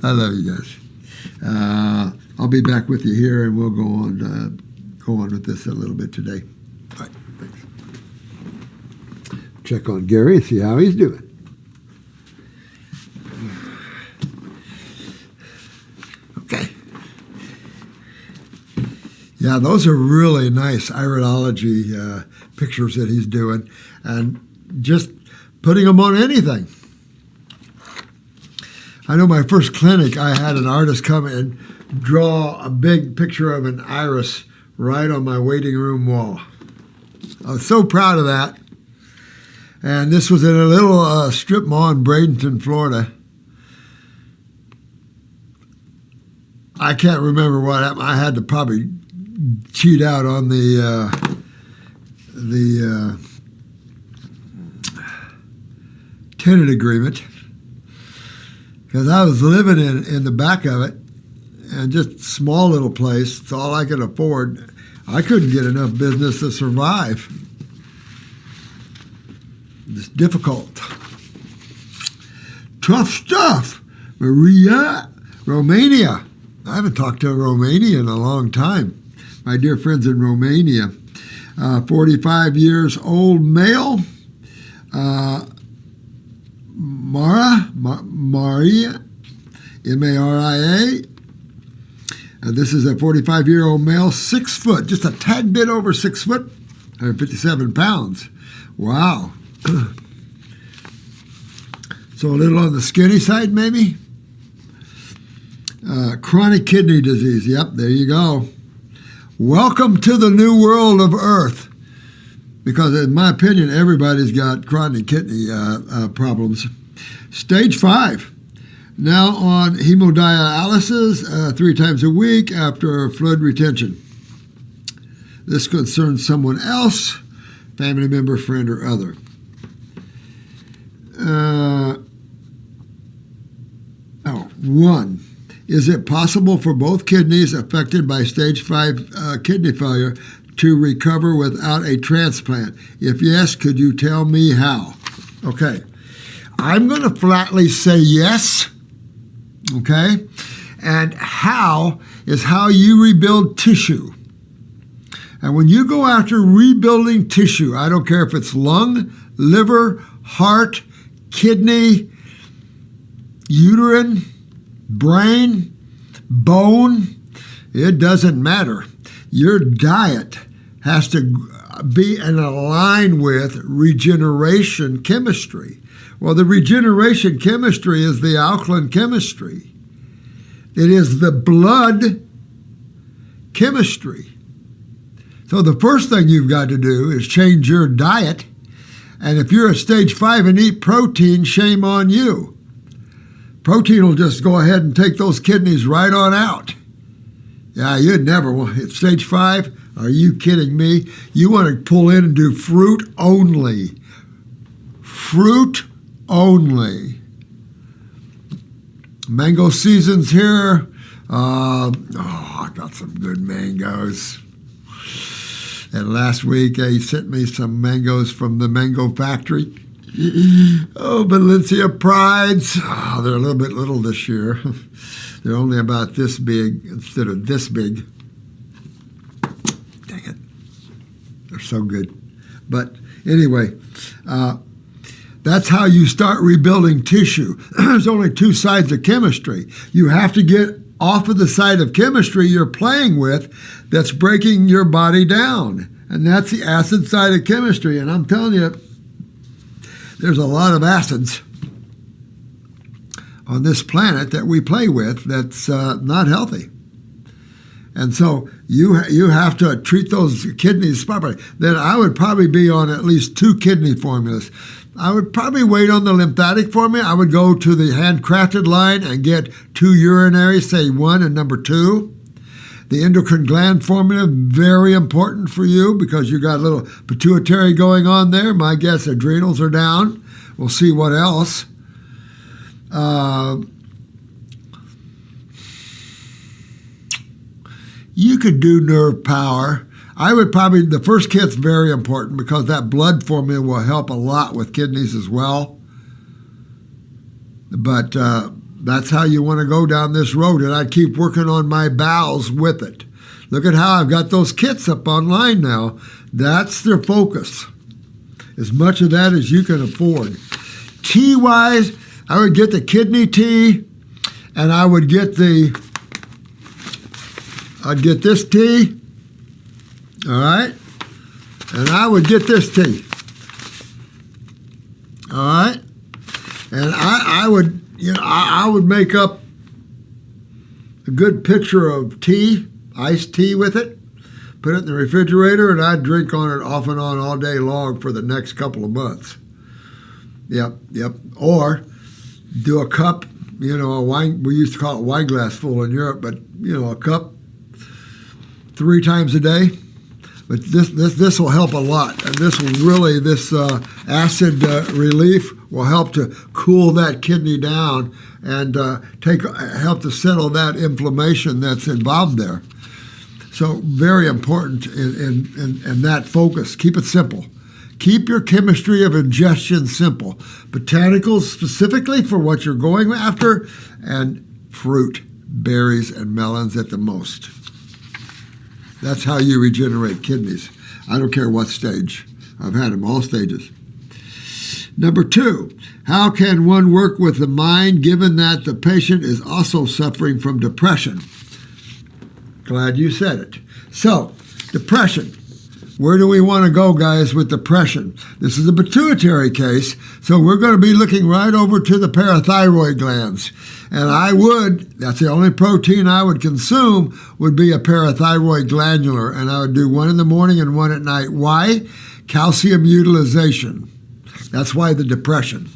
I love you guys. I'll be back with you here, and we'll go on with this a little bit today. All right, thanks. Check on Gary, see how he's doing. Okay. Yeah, those are really nice iridology pictures that he's doing, and just putting them on anything. I know my first clinic, I had an artist come and draw a big picture of an iris right on my waiting room wall. I was so proud of that. And this was in a little strip mall in Bradenton, Florida. I can't remember what happened. I had to probably cheat out on the tenant agreement because I was living in the back of it. And just small little place. It's all I could afford. I couldn't get enough business to survive. It's difficult. Tough stuff. Maria, Romania. I haven't talked to a Romanian in a long time. My dear friends in Romania. 45 years old male. Maria, M-A-R-I-A. This is a 45-year-old male, 6 foot, just a tad bit over 6 foot, 157 pounds. Wow. So a little on the skinny side, maybe. Chronic kidney disease. Yep, there you go. Welcome to the new world of Earth. Because in my opinion, everybody's got chronic kidney problems. Stage 5. Now on hemodialysis 3 times a week after fluid retention. This concerns someone else, family member, friend, or other. 1. Is it possible for both kidneys affected by stage 5 kidney failure to recover without a transplant? If yes, could you tell me how? Okay. I'm going to flatly say yes. Okay? And how is how you rebuild tissue. And when you go after rebuilding tissue, I don't care if it's lung, liver, heart, kidney, uterine, brain, bone. It doesn't matter. Your diet has to be in line with regeneration chemistry. Well, the regeneration chemistry is the alkaline chemistry. It is the blood chemistry. So the first thing you've got to do is change your diet. And if you're at stage 5 and eat protein, shame on you. Protein will just go ahead and take those kidneys right on out. Yeah, you'd never want at stage 5. Are you kidding me? You want to pull in and do fruit only. Fruit only. Mango season's here. I got some good mangoes. And last week, he sent me some mangoes from the mango factory. Oh, Valencia Prides. Oh, they're a little bit little this year. They're only about this big instead of this big. Dang it. They're so good. But anyway, that's how you start rebuilding tissue. There's only two sides of chemistry. You have to get off of the side of chemistry you're playing with that's breaking your body down. And that's the acid side of chemistry. And I'm telling you, there's a lot of acids on this planet that we play with that's not healthy. And so you have to treat those kidneys properly. Then I would probably be on at least 2 kidney formulas. I would probably wait on the lymphatic formula. I would go to the handcrafted line and get 2 urinary, say 1 and number 2. The endocrine gland formula, very important for you because you got a little pituitary going on there. My guess, adrenals are down. We'll see what else. You could do nerve power. I would probably, the first kit's very important because that blood formula will help a lot with kidneys as well. But that's how you want to go down this road. And I keep working on my bowels with it. Look at how I've got those kits up online now. That's their focus. As much of that as you can afford. Tea-wise, I would get the kidney tea, and I'd get this tea, all right? And I would get this tea, all right? And I would make up a good pitcher of tea, iced tea with it, put it in the refrigerator, and I'd drink on it off and on all day long for the next couple of months. Yep. Or do a cup, a wine, we used to call it wine glass full in Europe, but, a cup 3 times a day. But this will help a lot. And this acid relief will help to cool that kidney down and help to settle that inflammation that's involved there. So very important in that focus. Keep it simple. Keep your chemistry of ingestion simple. Botanicals specifically for what you're going after, and fruit, berries, and melons at the most. That's how you regenerate kidneys. I don't care what stage. I've had them all stages. Number 2, how can one work with the mind given that the patient is also suffering from depression? Glad you said it. So, depression. Where do we want to go, guys, with depression? This is a pituitary case, so we're going to be looking right over to the parathyroid glands. And that's the only protein I would consume, would be a parathyroid glandular. And I would do 1 in the morning and 1 at night. Why? Calcium utilization. That's why the depression.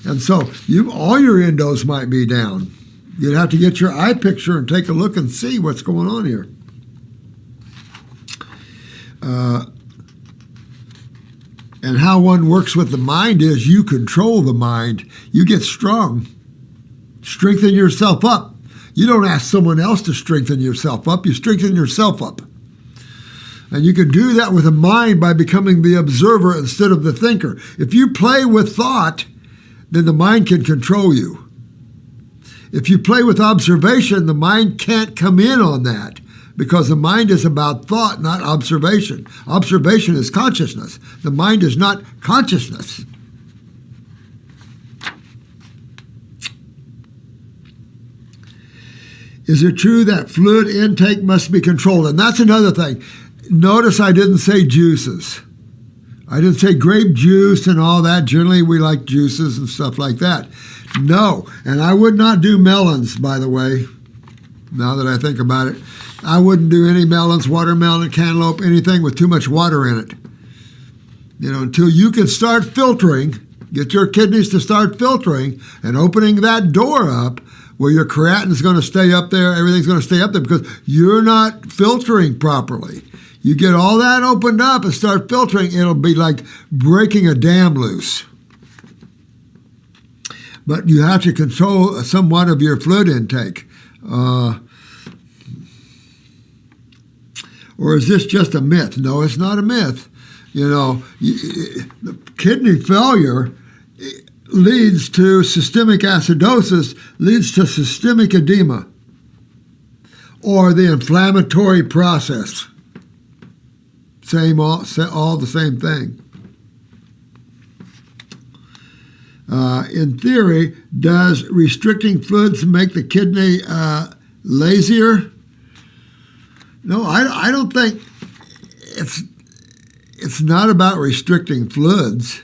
And so all your endos might be down. You'd have to get your eye picture and take a look and see what's going on here. And how one works with the mind is you control the mind. You get strong. Strengthen yourself up. You don't ask someone else to strengthen yourself up. You strengthen yourself up. And you can do that with the mind by becoming the observer instead of the thinker. If you play with thought, then the mind can control you. If you play with observation, the mind can't come in on that because the mind is about thought, not observation. Observation is consciousness. The mind is not consciousness. Is it true that fluid intake must be controlled? And that's another thing. Notice I didn't say juices. I didn't say grape juice and all that. Generally, we like juices and stuff like that. No, and I would not do melons, by the way, now that I think about it. I wouldn't do any melons, watermelon, cantaloupe, anything with too much water in it. Until you can start filtering, get your kidneys to start filtering and opening that door up where your creatine's going to stay up there, everything's going to stay up there because you're not filtering properly. You get all that opened up and start filtering, it'll be like breaking a dam loose. But you have to control somewhat of your fluid intake. Or is this just a myth? No, it's not a myth. The kidney failure leads to systemic acidosis, leads to systemic edema, or the inflammatory process. All the same thing. In theory, does restricting fluids make the kidney lazier? No, I don't think it's not about restricting fluids.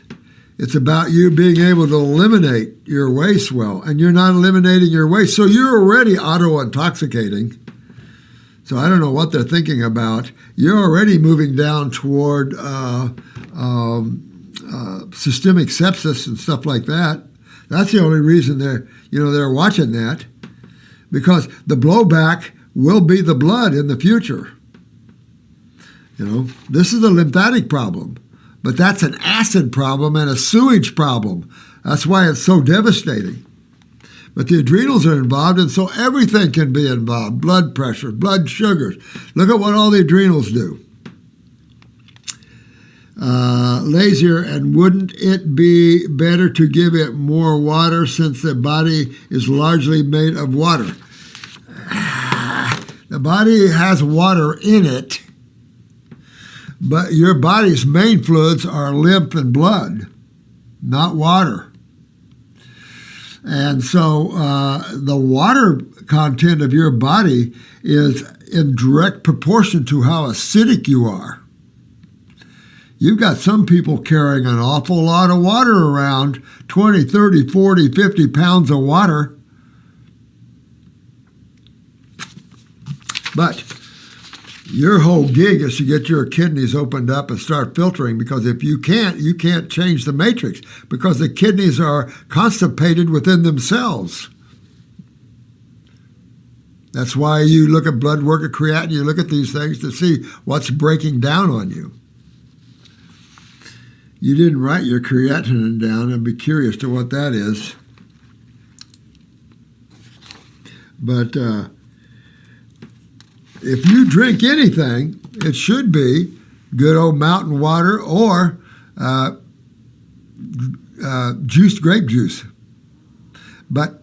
It's about you being able to eliminate your waste well, and you're not eliminating your waste, so you're already auto-intoxicating. So I don't know what they're thinking about. You're already moving down toward systemic sepsis and stuff like that. That's the only reason they're watching that, because the blowback will be the blood in the future. This is a lymphatic problem, but that's an acid problem and a sewage problem. That's why it's so devastating. But the adrenals are involved, and so everything can be involved. Blood pressure, blood sugars. Look at what all the adrenals do. Lazier, and wouldn't it be better to give it more water since the body is largely made of water? The body has water in it, but your body's main fluids are lymph and blood, not water. And so the water content of your body is in direct proportion to how acidic you are. You've got some people carrying an awful lot of water around, 20, 30, 40, 50 pounds of water. But your whole gig is to get your kidneys opened up and start filtering, because if you can't change the matrix, because the kidneys are constipated within themselves. That's why you look at blood work, at creatinine, you look at these things to see what's breaking down on you. You didn't write your creatinine down. I'd be curious to what that is. But if you drink anything, it should be good old mountain water or juiced grape juice. But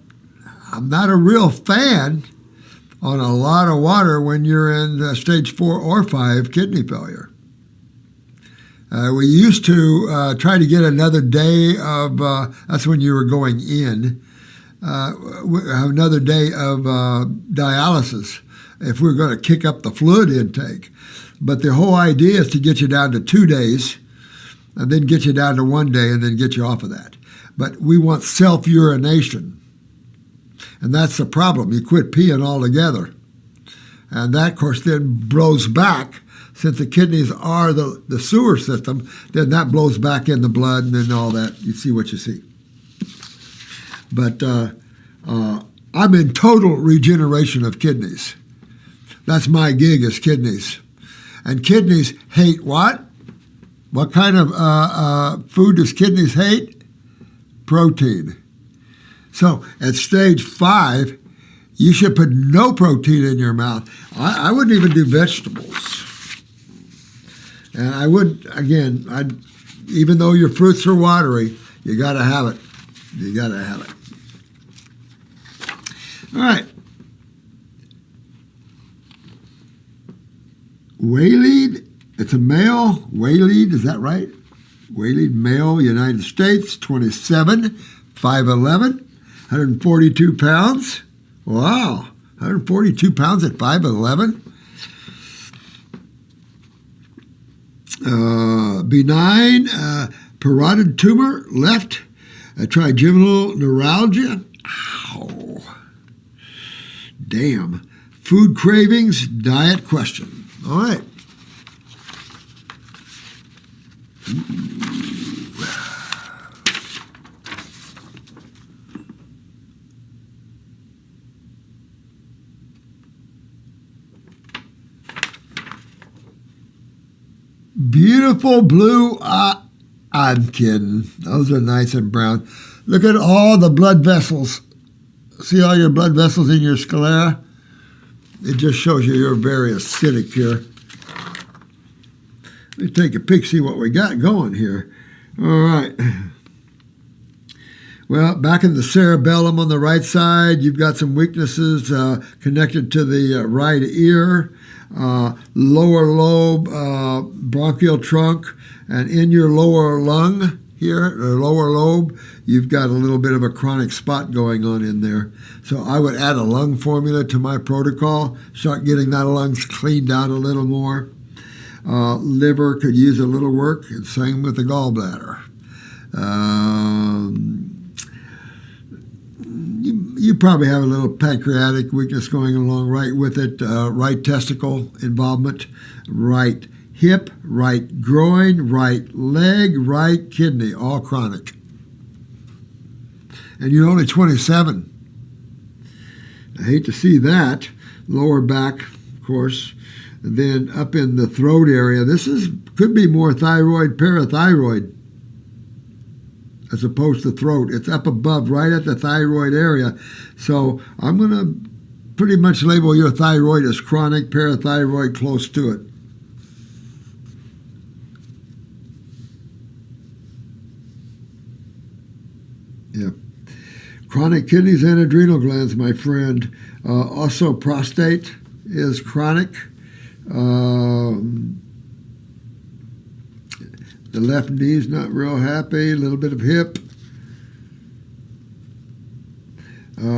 I'm not a real fan on a lot of water when you're in stage 4 or 5 kidney failure. We used to try to get another day of, that's when you were going in, another day of dialysis if we're going to kick up the fluid intake. But the whole idea is to get you down to 2 days and then get you down to 1 day and then get you off of that. But we want self-urination. And that's the problem. You quit peeing altogether. And that, of course, then blows back. Since the kidneys are the sewer system, then that blows back in the blood and then all that. You see what you see. But I'm in total regeneration of kidneys. That's my gig, is kidneys. And kidneys hate what? What kind of food does kidneys hate? Protein. So at stage 5, you should put no protein in your mouth. I wouldn't even do vegetables. And I would, again, even though your fruits are watery, you got to have it. You got to have it. All right. Waylead, it's a male. Waylead, is that right? Waylead, male, United States, 27, 5'11", 142 pounds. Wow, 142 pounds at 5'11". Benign parotid tumor, left. Trigeminal neuralgia. Ow. Damn. Food cravings, diet question. All right. Beautiful blue. I'm kidding. Those are nice and brown. Look at all the blood vessels. See all your blood vessels in your sclera? It just shows you you're very acidic here. Let me take a peek, see what we got going here. All right. Well, back in the cerebellum on the right side, you've got some weaknesses connected to the right ear, lower lobe, bronchial trunk, and in your lower lung here, or lower lobe, you've got a little bit of a chronic spot going on in there. So I would add a lung formula to my protocol, start getting that lungs cleaned out a little more. Liver could use a little work, and same with the gallbladder. You probably have a little pancreatic weakness going along right with it, right testicle involvement, right hip, right groin, right leg, right kidney, all chronic. And you're only 27. I hate to see that. Lower back, of course. And then up in the throat area, could be more thyroid, parathyroid, as opposed to throat. It's up above, right at the thyroid area. So I'm going to pretty much label your thyroid as chronic, parathyroid close to it. Yeah. Chronic kidneys and adrenal glands, my friend. Also prostate is chronic. The left knee's not real happy, a little bit of hip.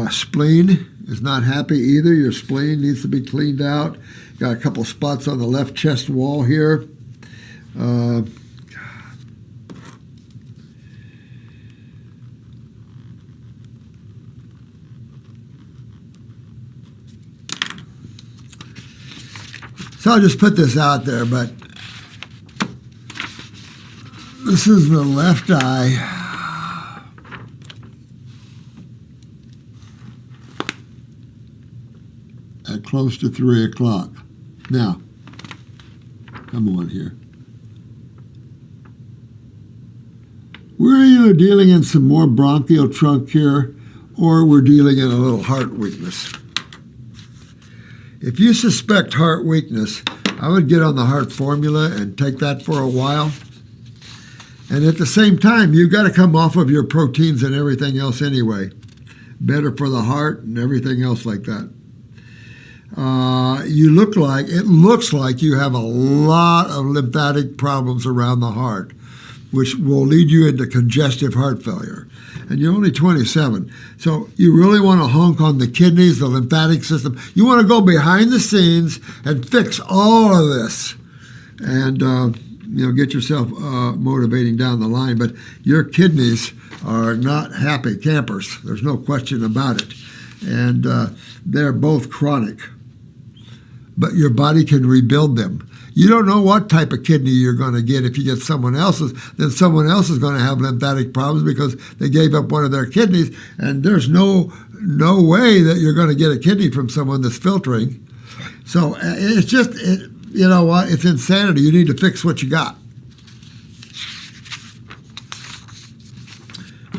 Spleen is not happy either. Your spleen needs to be cleaned out. Got a couple spots on the left chest wall here. So I'll just put this out there, but this is the left eye. At close to 3 o'clock. Now, come on here. We're either dealing in some more bronchial trunk here, or we're dealing in a little heart weakness. If you suspect heart weakness, I would get on the heart formula and take that for a while. And at the same time, you've got to come off of your proteins and everything else anyway. Better for the heart and everything else like that. It looks like you have a lot of lymphatic problems around the heart, which will lead you into congestive heart failure. And you're only 27. So you really want to honk on the kidneys, the lymphatic system. You want to go behind the scenes and fix all of this and get yourself motivating down the line. But your kidneys are not happy campers. There's no question about it. And they're both chronic. But your body can rebuild them. You don't know what type of kidney you're going to get. If you get someone else's, then someone else is going to have lymphatic problems because they gave up one of their kidneys, and there's no way that you're going to get a kidney from someone that's filtering. So it's just, you know what, it's insanity. You need to fix what you got.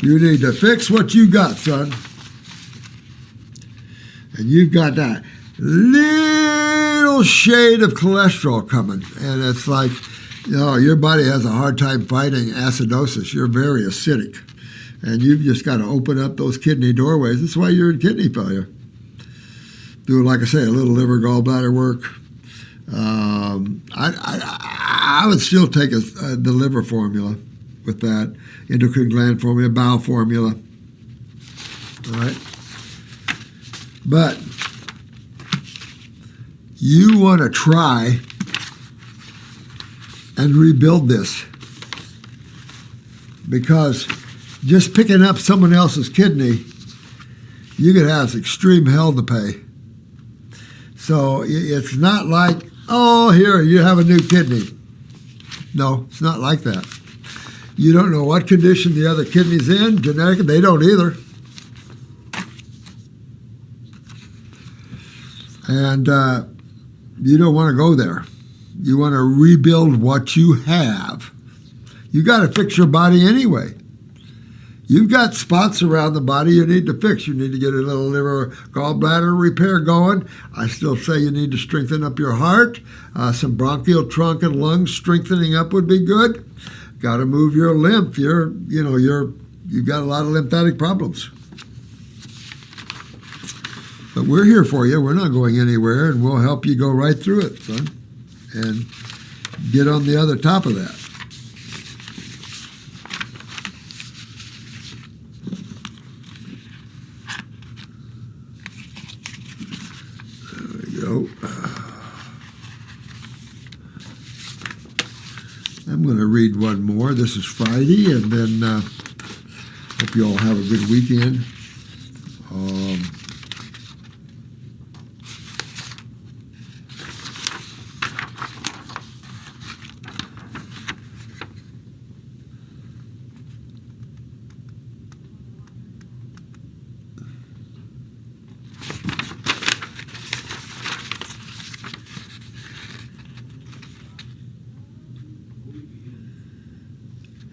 You need to fix what you got, son. And you've got that little shade of cholesterol coming, and it's like, your body has a hard time fighting acidosis. You're very acidic, and you've just got to open up those kidney doorways. That's why you're in kidney failure. Do, like I say, a little liver gallbladder work. I would still take the liver formula with that, endocrine gland formula, bowel formula. All right, but you want to try and rebuild this, because just picking up someone else's kidney, you could have extreme hell to pay. So it's not like, oh, here, you have a new kidney. No, it's not like that. You don't know what condition the other kidney's in, genetic, they don't either. And you don't want to go there. You want to rebuild what you have. You got to fix your body anyway. You've got spots around the body you need to fix. You need to get a little liver gallbladder repair going. I still say you need to strengthen up your heart. Some bronchial trunk and lung strengthening up would be good. Got to move your lymph. You've got a lot of lymphatic problems. But we're here for you. We're not going anywhere, and we'll help you go right through it, son, and get on the other top of that. There we go. I'm going to read one more. This is Friday, and then hope you all have a good weekend.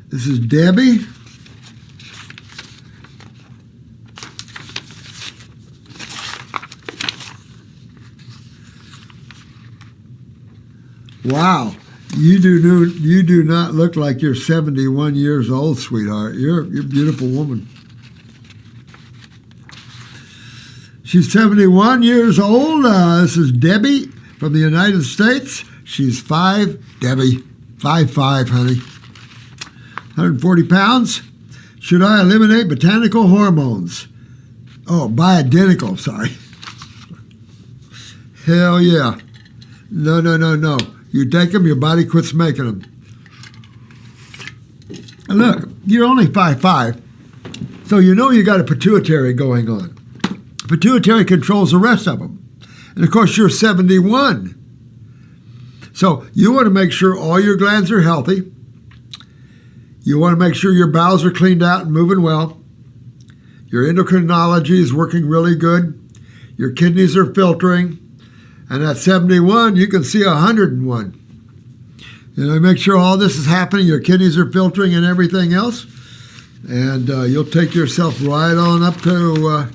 This is Debbie. Wow, you do not look like you're 71 years old, sweetheart. You're a beautiful woman. She's 71 years old. This is Debbie from the United States. She's 5, Debbie, 5'5", honey. 140 pounds. Should I eliminate botanical hormones? Oh, bioidentical, sorry. Hell yeah. No. You take them, your body quits making them. And look, you're only 5'5", so you know you got a pituitary going on. Pituitary controls the rest of them. And of course, you're 71. So you want to make sure all your glands are healthy. You want to make sure your bowels are cleaned out and moving well. Your endocrinology is working really good. Your kidneys are filtering. And at 71, you can see 101. Make sure all this is happening. Your kidneys are filtering and everything else. And you'll take yourself right on up to...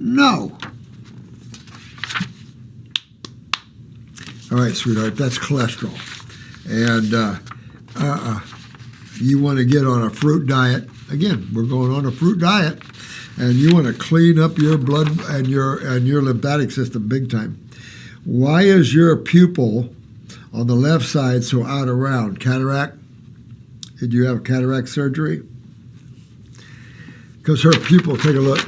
No. All right, sweetheart, that's cholesterol. And you want to get on a fruit diet. Again, we're going on a fruit diet. And you want to clean up your blood and your lymphatic system big time. Why is your pupil on the left side so out of round? Cataract? Did you have cataract surgery? Because her pupil, take a look.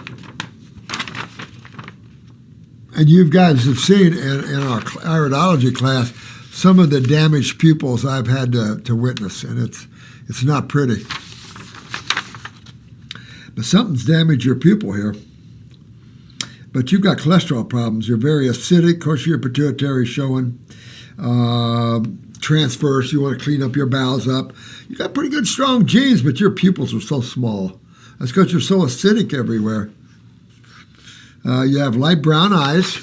And you guys have seen in our iridology class some of the damaged pupils I've had to witness, and it's not pretty. But something's damaged your pupil here. But you've got cholesterol problems. You're very acidic. Of course, your pituitary is showing. Transverse, you want to clean up your bowels up. You got pretty good strong genes, but your pupils are so small. That's because you're so acidic everywhere. You have light brown eyes.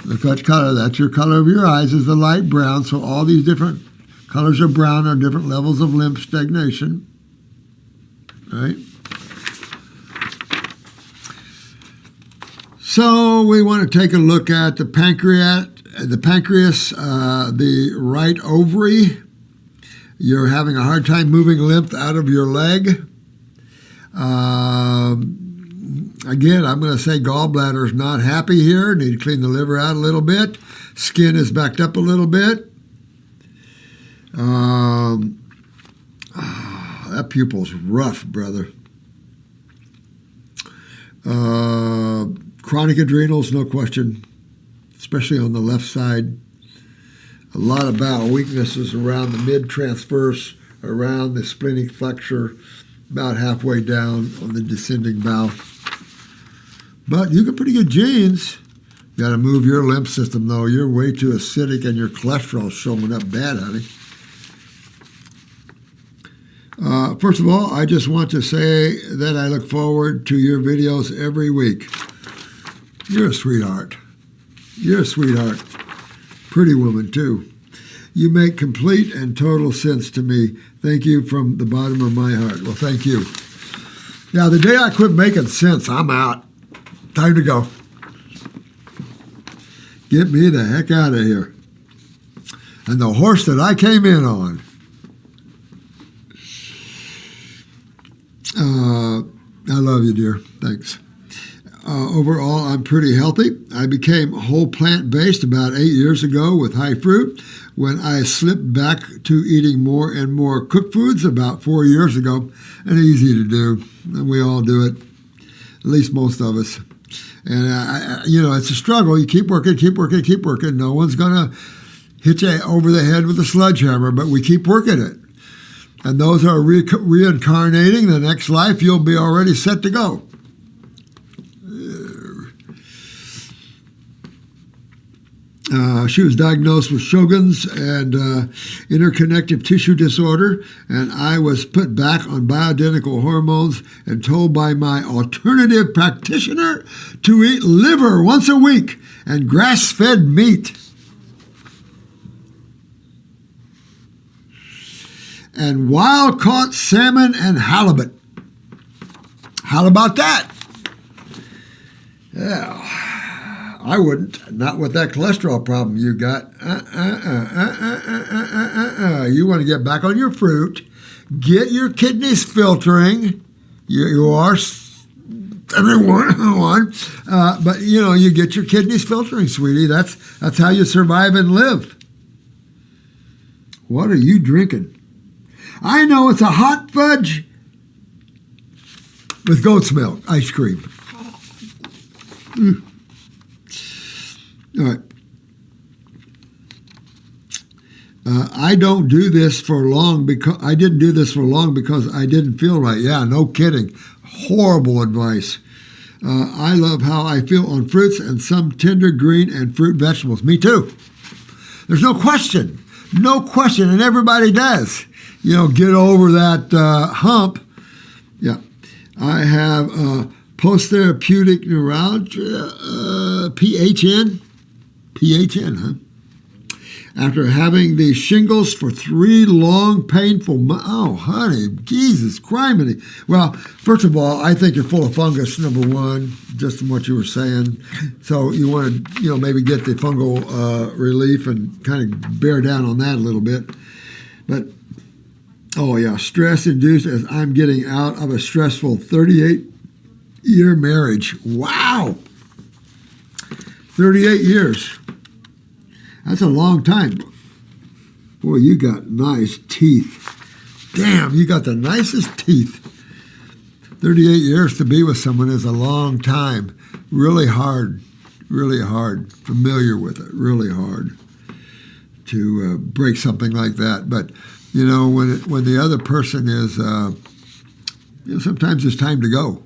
Look that color. That's your color of your eyes is the light brown. So all these different colors of brown are different levels of lymph stagnation. Right? So we want to take a look at the pancreas, the right ovary, You're having a hard time moving lymph out of your leg. Again, I'm going to say gallbladder is not happy here. Need to clean the liver out a little bit. Skin is backed up a little bit. That pupil's rough, brother. Chronic adrenals, no question, especially on the left side. A lot of bowel weaknesses around the mid-transverse, around the splenic flexure, about halfway down on the descending bowel. But you got pretty good genes. You got to move your lymph system, though. You're way too acidic and your cholesterol's showing up bad, honey. First of all, I just want to say that I look forward to your videos every week. You're a sweetheart. You're a sweetheart. Pretty woman, too. You make complete and total sense to me. Thank you from the bottom of my heart. Well, thank you. Now, the day I quit making sense, I'm out. Time to go. Get me the heck out of here. And the horse that I came in on. I love you, dear. Thanks. Overall, I'm pretty healthy. I became whole plant-based about 8 years ago with high fruit. When I slipped back to eating more and more cooked foods about 4 years ago, and easy to do. And we all do it, at least most of us. And, it's a struggle. You keep working, keep working, keep working. No one's going to hit you over the head with a sledgehammer, but we keep working it. And those are reincarnating. The next life, you'll be already set to go. She was diagnosed with Sjogren's and interconnective tissue disorder, and I was put back on bioidentical hormones and told by my alternative practitioner to eat liver once a week and grass-fed meat. And wild-caught salmon and halibut. How about that? Yeah, I wouldn't. Not with that cholesterol problem you got. You want to get back on your fruit. Get your kidneys filtering. You are everyone. But, you get your kidneys filtering, sweetie. That's how you survive and live. What are you drinking? I know it's a hot fudge with goat's milk ice cream. All right. I don't do this for long because I didn't do this for long because I didn't feel right. Yeah, no kidding. Horrible advice. I love how I feel on fruits and some tender green and fruit vegetables. Me too. There's no question. No question, and everybody does. Get over that hump. Yeah. I have post-therapeutic neuralgia, PHN. PHN, huh? After having the shingles for 3 long, painful months. Oh, honey, Jesus, criminy. Well, first of all, I think you're full of fungus, number one, just from what you were saying. So you want to, maybe get the fungal relief and kind of bear down on that a little bit. But, oh, yeah, stress-induced as I'm getting out of a stressful 38-year marriage. Wow. 38 years. That's a long time. Boy, you got nice teeth. Damn, you got the nicest teeth. 38 years to be with someone is a long time. Really hard. Familiar with it. Really hard to break something like that. But, when the other person is, sometimes it's time to go.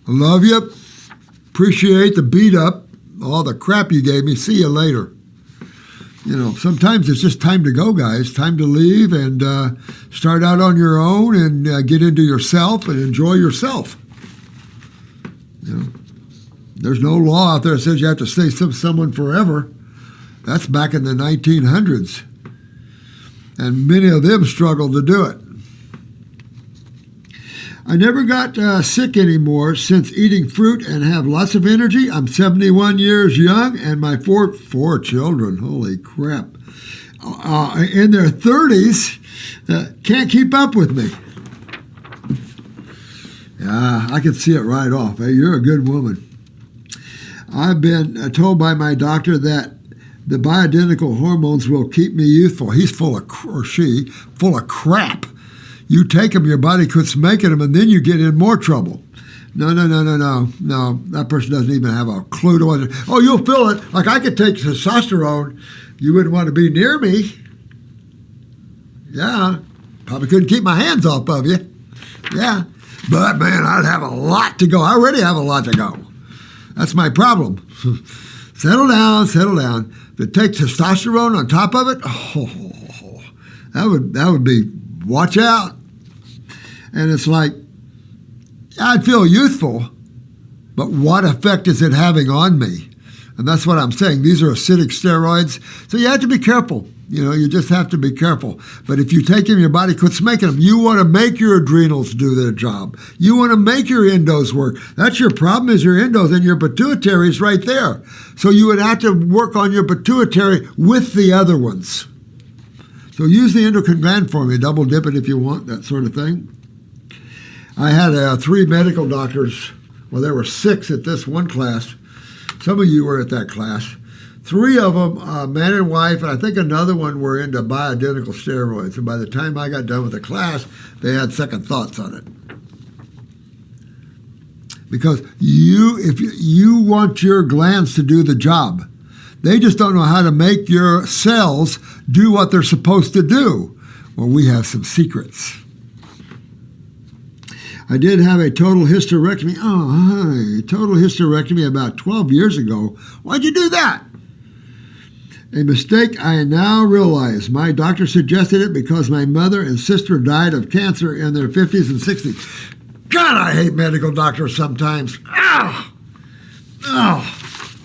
I love you. Appreciate the beat up. All the crap you gave me, see you later. Sometimes it's just time to go, guys. Time to leave and start out on your own and get into yourself and enjoy yourself. There's no law out there that says you have to stay with someone forever. That's back in the 1900s. And many of them struggled to do it. I never got sick anymore since eating fruit and have lots of energy. I'm 71 years young and my four children, holy crap, in their 30s can't keep up with me. Yeah, I can see it right off. Hey, you're a good woman. I've been told by my doctor that the bioidentical hormones will keep me youthful. He's full of, or she, full of crap. You take them, your body quits making them, and then you get in more trouble. No. That person doesn't even have a clue to what. Oh, you'll feel it. Like I could take testosterone. You wouldn't want to be near me. Yeah. Probably couldn't keep my hands off of you. Yeah. But, man, I'd have a lot to go. I already have a lot to go. That's my problem. Settle down. To take testosterone on top of it, that would be, watch out. And it's like, I'd feel youthful, but what effect is it having on me? And that's what I'm saying. These are acidic steroids, so you have to be careful. You just have to be careful. But if you take them, your body quits making them. You want to make your adrenals do their job. You want to make your endos work. That's your problem, is your endos, and your pituitary is right there. So you would have to work on your pituitary with the other ones. So use the endocrine gland for me. Double dip it if you want, that sort of thing. I had 3 medical doctors. Well, there were 6 at this one class. Some of you were at that class. 3 of them, man and wife, and I think another one were into bioidentical steroids. And by the time I got done with the class, they had second thoughts on it. Because if you want your glands to do the job. They just don't know how to make your cells do what they're supposed to do. Well, we have some secrets. I did have a total hysterectomy. Total hysterectomy about 12 years ago. Why'd you do that? A mistake I now realize. My doctor suggested it because my mother and sister died of cancer in their 50s and 60s. God, I hate medical doctors sometimes.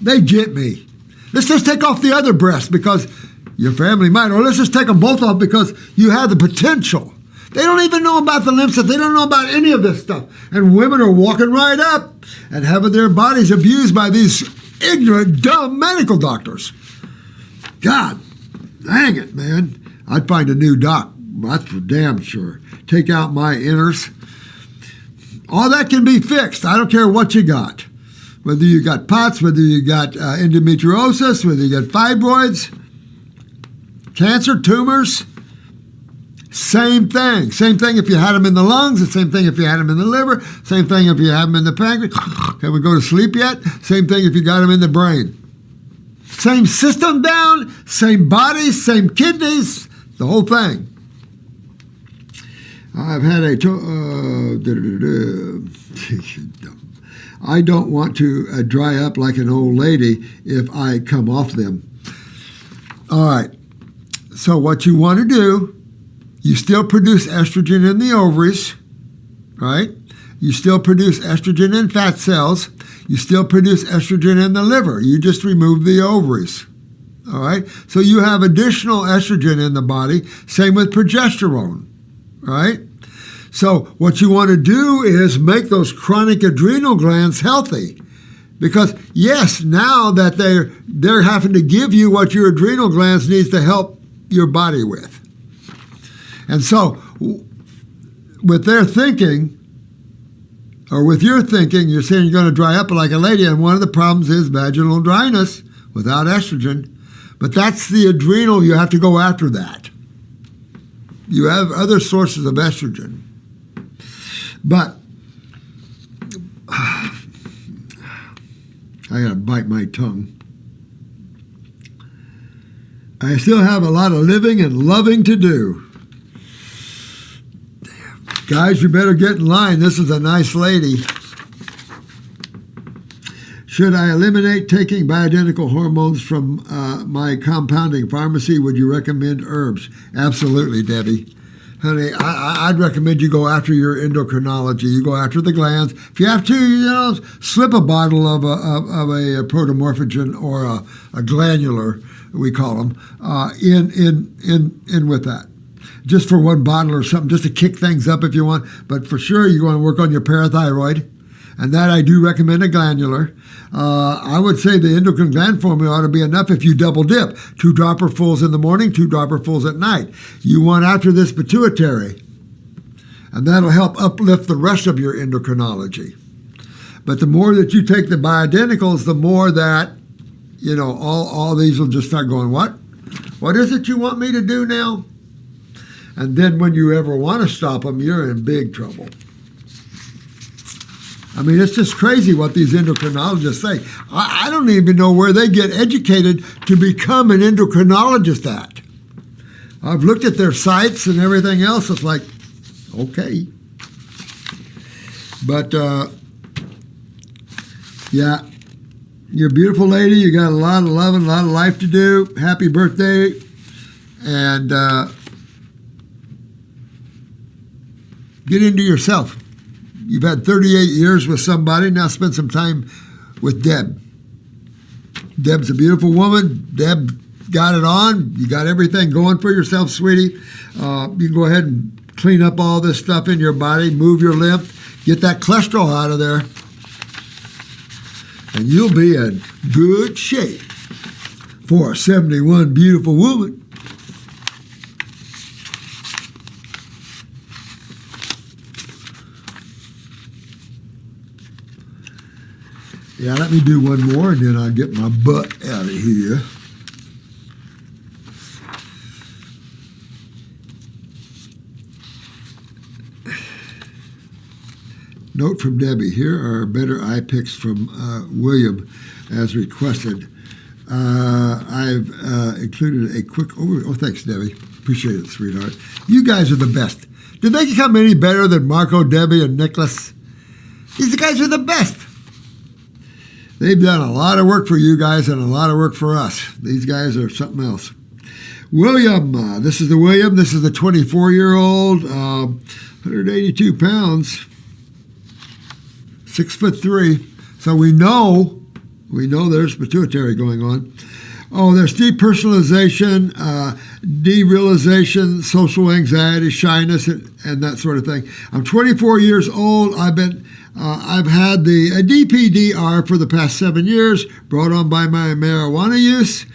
They get me. Let's just take off the other breast because your family might, or let's just take them both off because you have the potential. They don't even know about the lymph. They don't know about any of this stuff. And women are walking right up and having their bodies abused by these ignorant, dumb medical doctors. God, dang it, man. I'd find a new doc. That's for damn sure. Take out my inners. All that can be fixed. I don't care what you got. Whether you got POTS, whether you got endometriosis, whether you got fibroids, cancer, tumors, same thing. Same thing if you had them in the lungs, the same thing if you had them in the liver, same thing if you had them in the pancreas. Can we go to sleep yet? Same thing if you got them in the brain. Same system down, same bodies, same kidneys, the whole thing. I've had I don't want to dry up like an old lady if I come off them. All right. So what you want to do, you still produce estrogen in the ovaries, right? You still produce estrogen in fat cells. You still produce estrogen in the liver. You just remove the ovaries, all right? So you have additional estrogen in the body. Same with progesterone, right? So what you want to do is make those chronic adrenal glands healthy. Because, yes, now that they're having to give you what your adrenal glands needs to help your body with. And so with their thinking, or with your thinking, you're saying you're going to dry up like a lady, and one of the problems is vaginal dryness without estrogen. But that's the adrenal. You have to go after that. You have other sources of estrogen. But I got to bite my tongue. I still have a lot of living and loving to do. Damn. Guys, you better get in line. This is a nice lady. Should I eliminate taking bioidentical hormones from my compounding pharmacy? Would you recommend herbs? Absolutely, Debbie. Honey, I'd recommend you go after your endocrinology. You go after the glands. If you have to, slip a bottle of a protomorphogen or a glandular, we call them, in with that. Just for one bottle or something, just to kick things up if you want. But for sure, you want to work on your parathyroid. and that I do recommend a glandular. I would say the endocrine gland formula ought to be enough if you double dip. 2 dropperfuls in the morning, 2 dropperfuls at night. You want after this pituitary, and that'll help uplift the rest of your endocrinology. But the more that you take the bioidenticals, the more that, all these will just start going, what? What is it you want me to do now? And then when you ever want to stop them, you're in big trouble. I mean, it's just crazy what these endocrinologists say. I don't even know where they get educated to become an endocrinologist at. I've looked at their sites and everything else. It's like, okay. But, yeah, you're a beautiful lady. You got a lot of love and a lot of life to do. Happy birthday. And get into yourself. You've had 38 years with somebody. Now spend some time with Deb. Deb's a beautiful woman. Deb got it on. You got everything going for yourself, sweetie. You can go ahead and clean up all this stuff in your body, move your lymph, get that cholesterol out of there, and you'll be in good shape for a 71 beautiful woman. Yeah, let me do one more and then I'll get my butt out of here. Note from Debbie, here are better eye picks from William as requested. I've included a quick overview. Oh, thanks, Debbie. Appreciate it, sweetheart. You guys are the best. Did they come any better than Marco, Debbie, and Nicholas? These guys are the best. They've done a lot of work for you guys and a lot of work for us. These guys are something else. William, this is the William. This is the 24-year-old, 182 pounds, 6'3". So we know there's pituitary going on. Oh, there's depersonalization, derealization, social anxiety, shyness, and that sort of thing. I'm 24 years old. I've had a DPDR for the past 7 years, brought on by my marijuana use.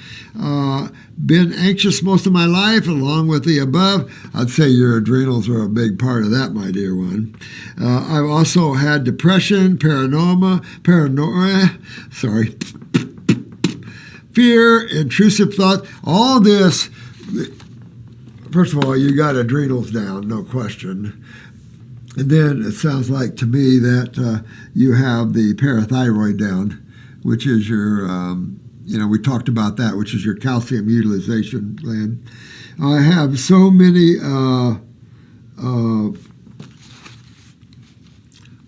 Been anxious most of my life, along with the above. I'd say your adrenals are a big part of that, my dear one. I've also had depression, paranoia, fear, intrusive thoughts. All this, first of all, you got adrenals down, no question. And then it sounds like to me that you have the parathyroid down, which is your, we talked about that, which is your calcium utilization gland. I have so many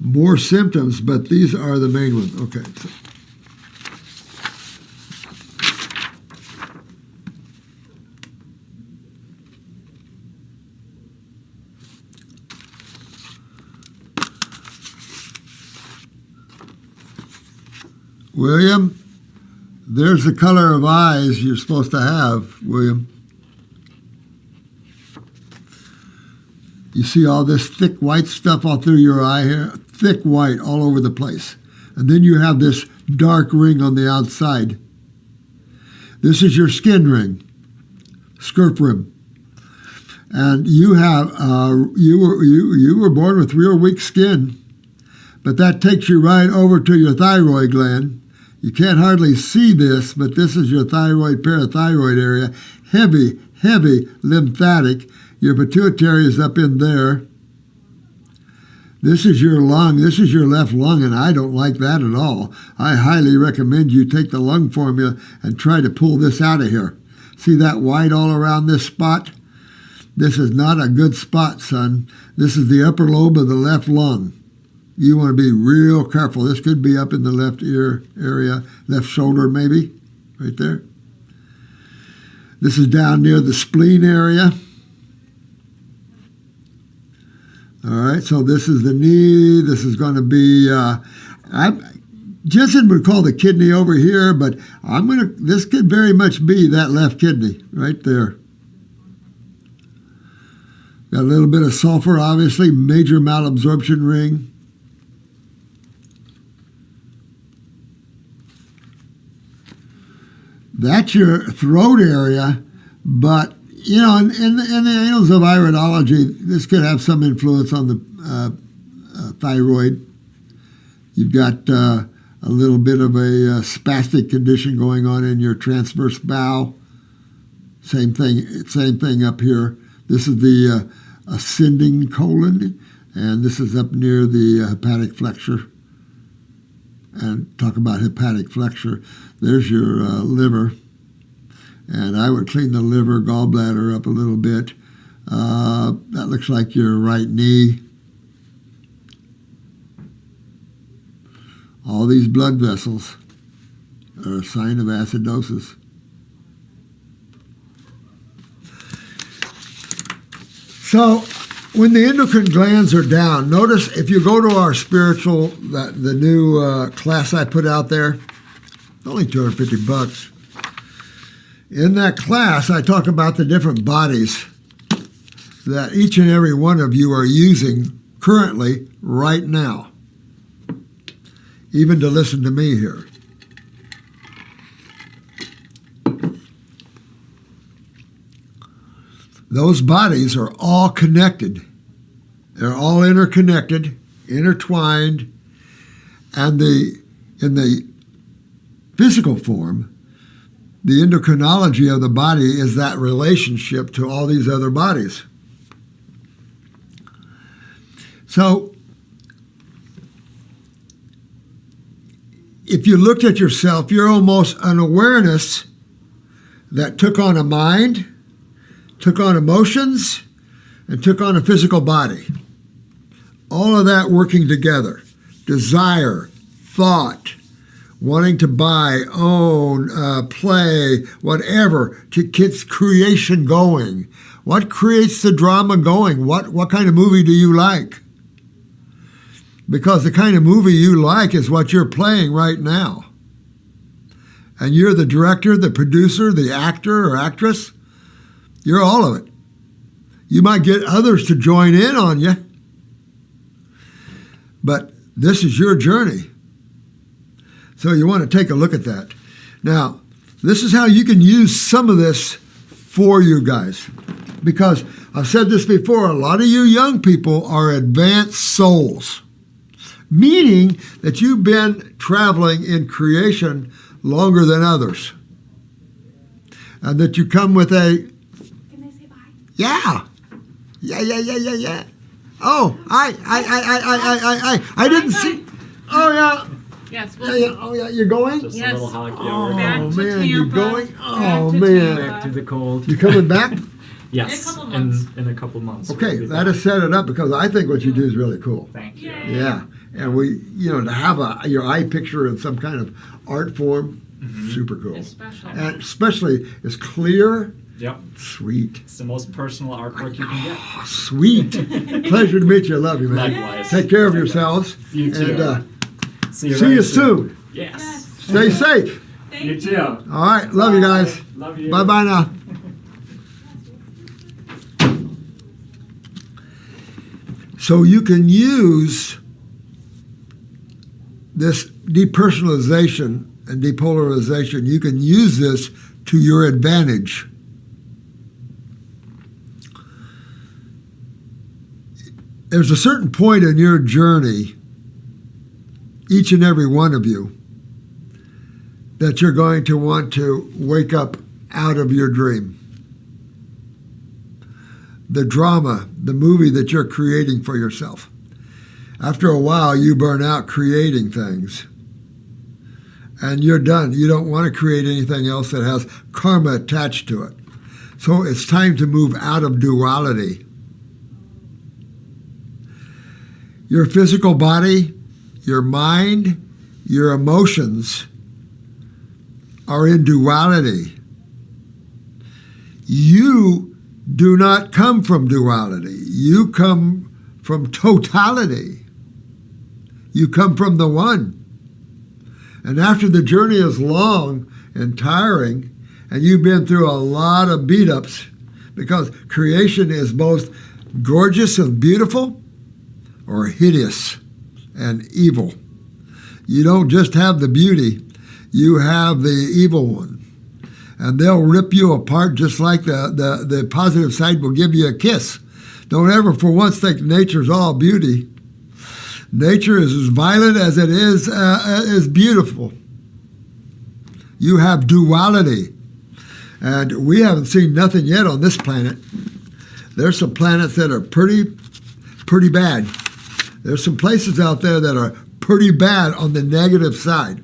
more symptoms, but these are the main ones. Okay. William, there's the color of eyes you're supposed to have, William. You see all this thick white stuff all through your eye here? Thick white all over the place. And then you have this dark ring on the outside. This is your skin ring, scurf rim. And you have you were born with real weak skin, but that takes you right over to your thyroid gland. You can't hardly see this, but this is your thyroid, parathyroid area. Heavy lymphatic. Your pituitary is up in there. This is your lung. This is your left lung, and I don't like that at all. I highly recommend you take the lung formula and try to pull this out of here. See that white all around this spot? This is not a good spot, son. This is the upper lobe of the left lung. You want to be real careful. This could be up in the left ear area, left shoulder maybe, right there. This is down near the spleen area. All right, so this is the knee. This is going to be, Jensen would call the kidney over here, but this could very much be that left kidney right there. Got a little bit of sulfur, obviously, major malabsorption ring. That's your throat area, but you know, in the annals of iridology, this could have some influence on the thyroid. You've got a little bit of a spastic condition going on in your transverse bowel. Same thing up here. This is the ascending colon, and this is up near the hepatic flexure. And talk about hepatic flexure. There's your liver, and I would clean the liver, gallbladder up a little bit. That looks like your right knee. All these blood vessels are a sign of acidosis. So when the endocrine glands are down, notice if you go to our spiritual, the new class I put out there, only $250. In that class, I talk about the different bodies that each and every one of you are using currently right now, even to listen to me here. Those bodies are all connected. They're all interconnected, intertwined, and in the physical form, the endocrinology of the body is that relationship to all these other bodies. So, if you looked at yourself, you're almost an awareness that took on a mind, took on emotions, and took on a physical body. All of that working together. Desire, thought, wanting to buy, own, play, whatever, to get creation going. What creates the drama going? What kind of movie do you like? Because the kind of movie you like is what you're playing right now. And you're the director, the producer, the actor or actress. You're all of it. You might get others to join in on you, but this is your journey. So you want to take a look at that. Now, this is how you can use some of this for you guys. Because I've said this before, a lot of you young people are advanced souls, meaning that you've been traveling in creation longer than others. And that you come with a... Can they say bye? Yeah. Yeah. Oh, I didn't see. Oh, yeah. Yes. Yeah. Oh, yeah. You're going? Just Yes. a little hockey Oh, over. Back to man, you're Tampa. going? Back Oh, to man. Tampa. Back to the cold. You coming back? Yes, In a couple months. in a couple months. Okay, we'll be that back. has set it up because I think what you do is really cool. Thank you. Yay. Yeah. And to have your eye picture in some kind of art form, super cool. It's special. And especially, it's clear, Yep. sweet. It's the most personal artwork you can get. Oh, sweet. Pleasure to meet you. I love you, man. Likewise. Take care of yourselves. You too. And See you, see very you soon. Yes. Yes. Stay safe. Thank You too. All right. Love you guys. Love you. Bye-bye now. So you can use this depersonalization and depolarization, you can use this to your advantage. There's a certain point in your journey, each and every one of you, that you're going to want to wake up out of your dream. The drama, the movie that you're creating for yourself. After a while, you burn out creating things. And you're done. You don't want to create anything else that has karma attached to it. So it's time to move out of duality. Your physical body, your mind, your emotions are in duality. You do not come from duality. You come from totality. You come from the one. And after the journey is long and tiring, and you've been through a lot of beat-ups, because creation is both gorgeous and beautiful or hideous and evil. You don't just have the beauty, you have the evil one. and they'll rip you apart just like the positive side will give you a kiss. Don't ever for once think nature's all beauty. Nature is as violent as it is beautiful. You have duality. And we haven't seen nothing yet on this planet. There's some planets that are pretty bad. There's some places out there that are pretty bad on the negative side.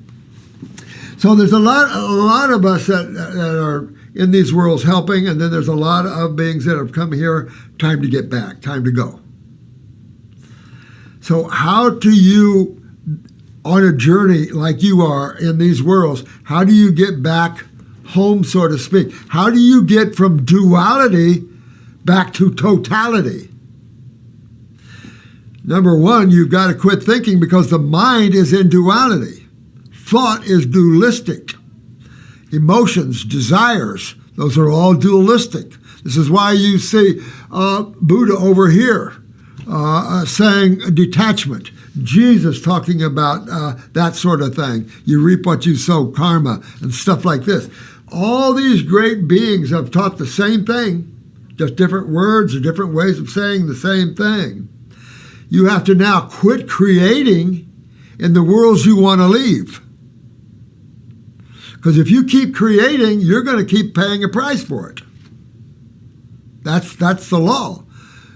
So there's a lot of us that are in these worlds helping, and then there's a lot of beings that have come here, time to get back, time to go. So how do you, on a journey like you are in these worlds, how do you get back home, so to speak? How do you get from duality back to totality? Number one, you've got to quit thinking, because the mind is in duality. Thought is dualistic. Emotions, desires, those are all dualistic. This is why you see Buddha over here saying detachment. Jesus talking about that sort of thing. You reap what you sow, karma, and stuff like this. All these great beings have taught the same thing, just different words or different ways of saying the same thing. You have to now quit creating in the worlds you want to leave. Because if you keep creating, you're going to keep paying a price for it. That's the law.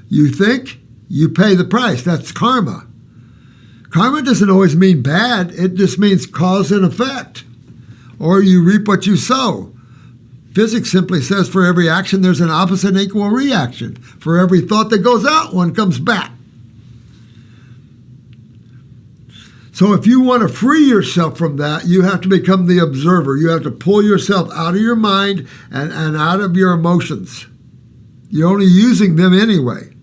You think, you pay the price. That's karma. Karma doesn't always mean bad. It just means cause and effect. Or you reap what you sow. Physics simply says for every action, there's an opposite and equal reaction. For every thought that goes out, one comes back. So if you want to free yourself from that, you have to become the observer. You have to pull yourself out of your mind and out of your emotions. You're only using them anyway.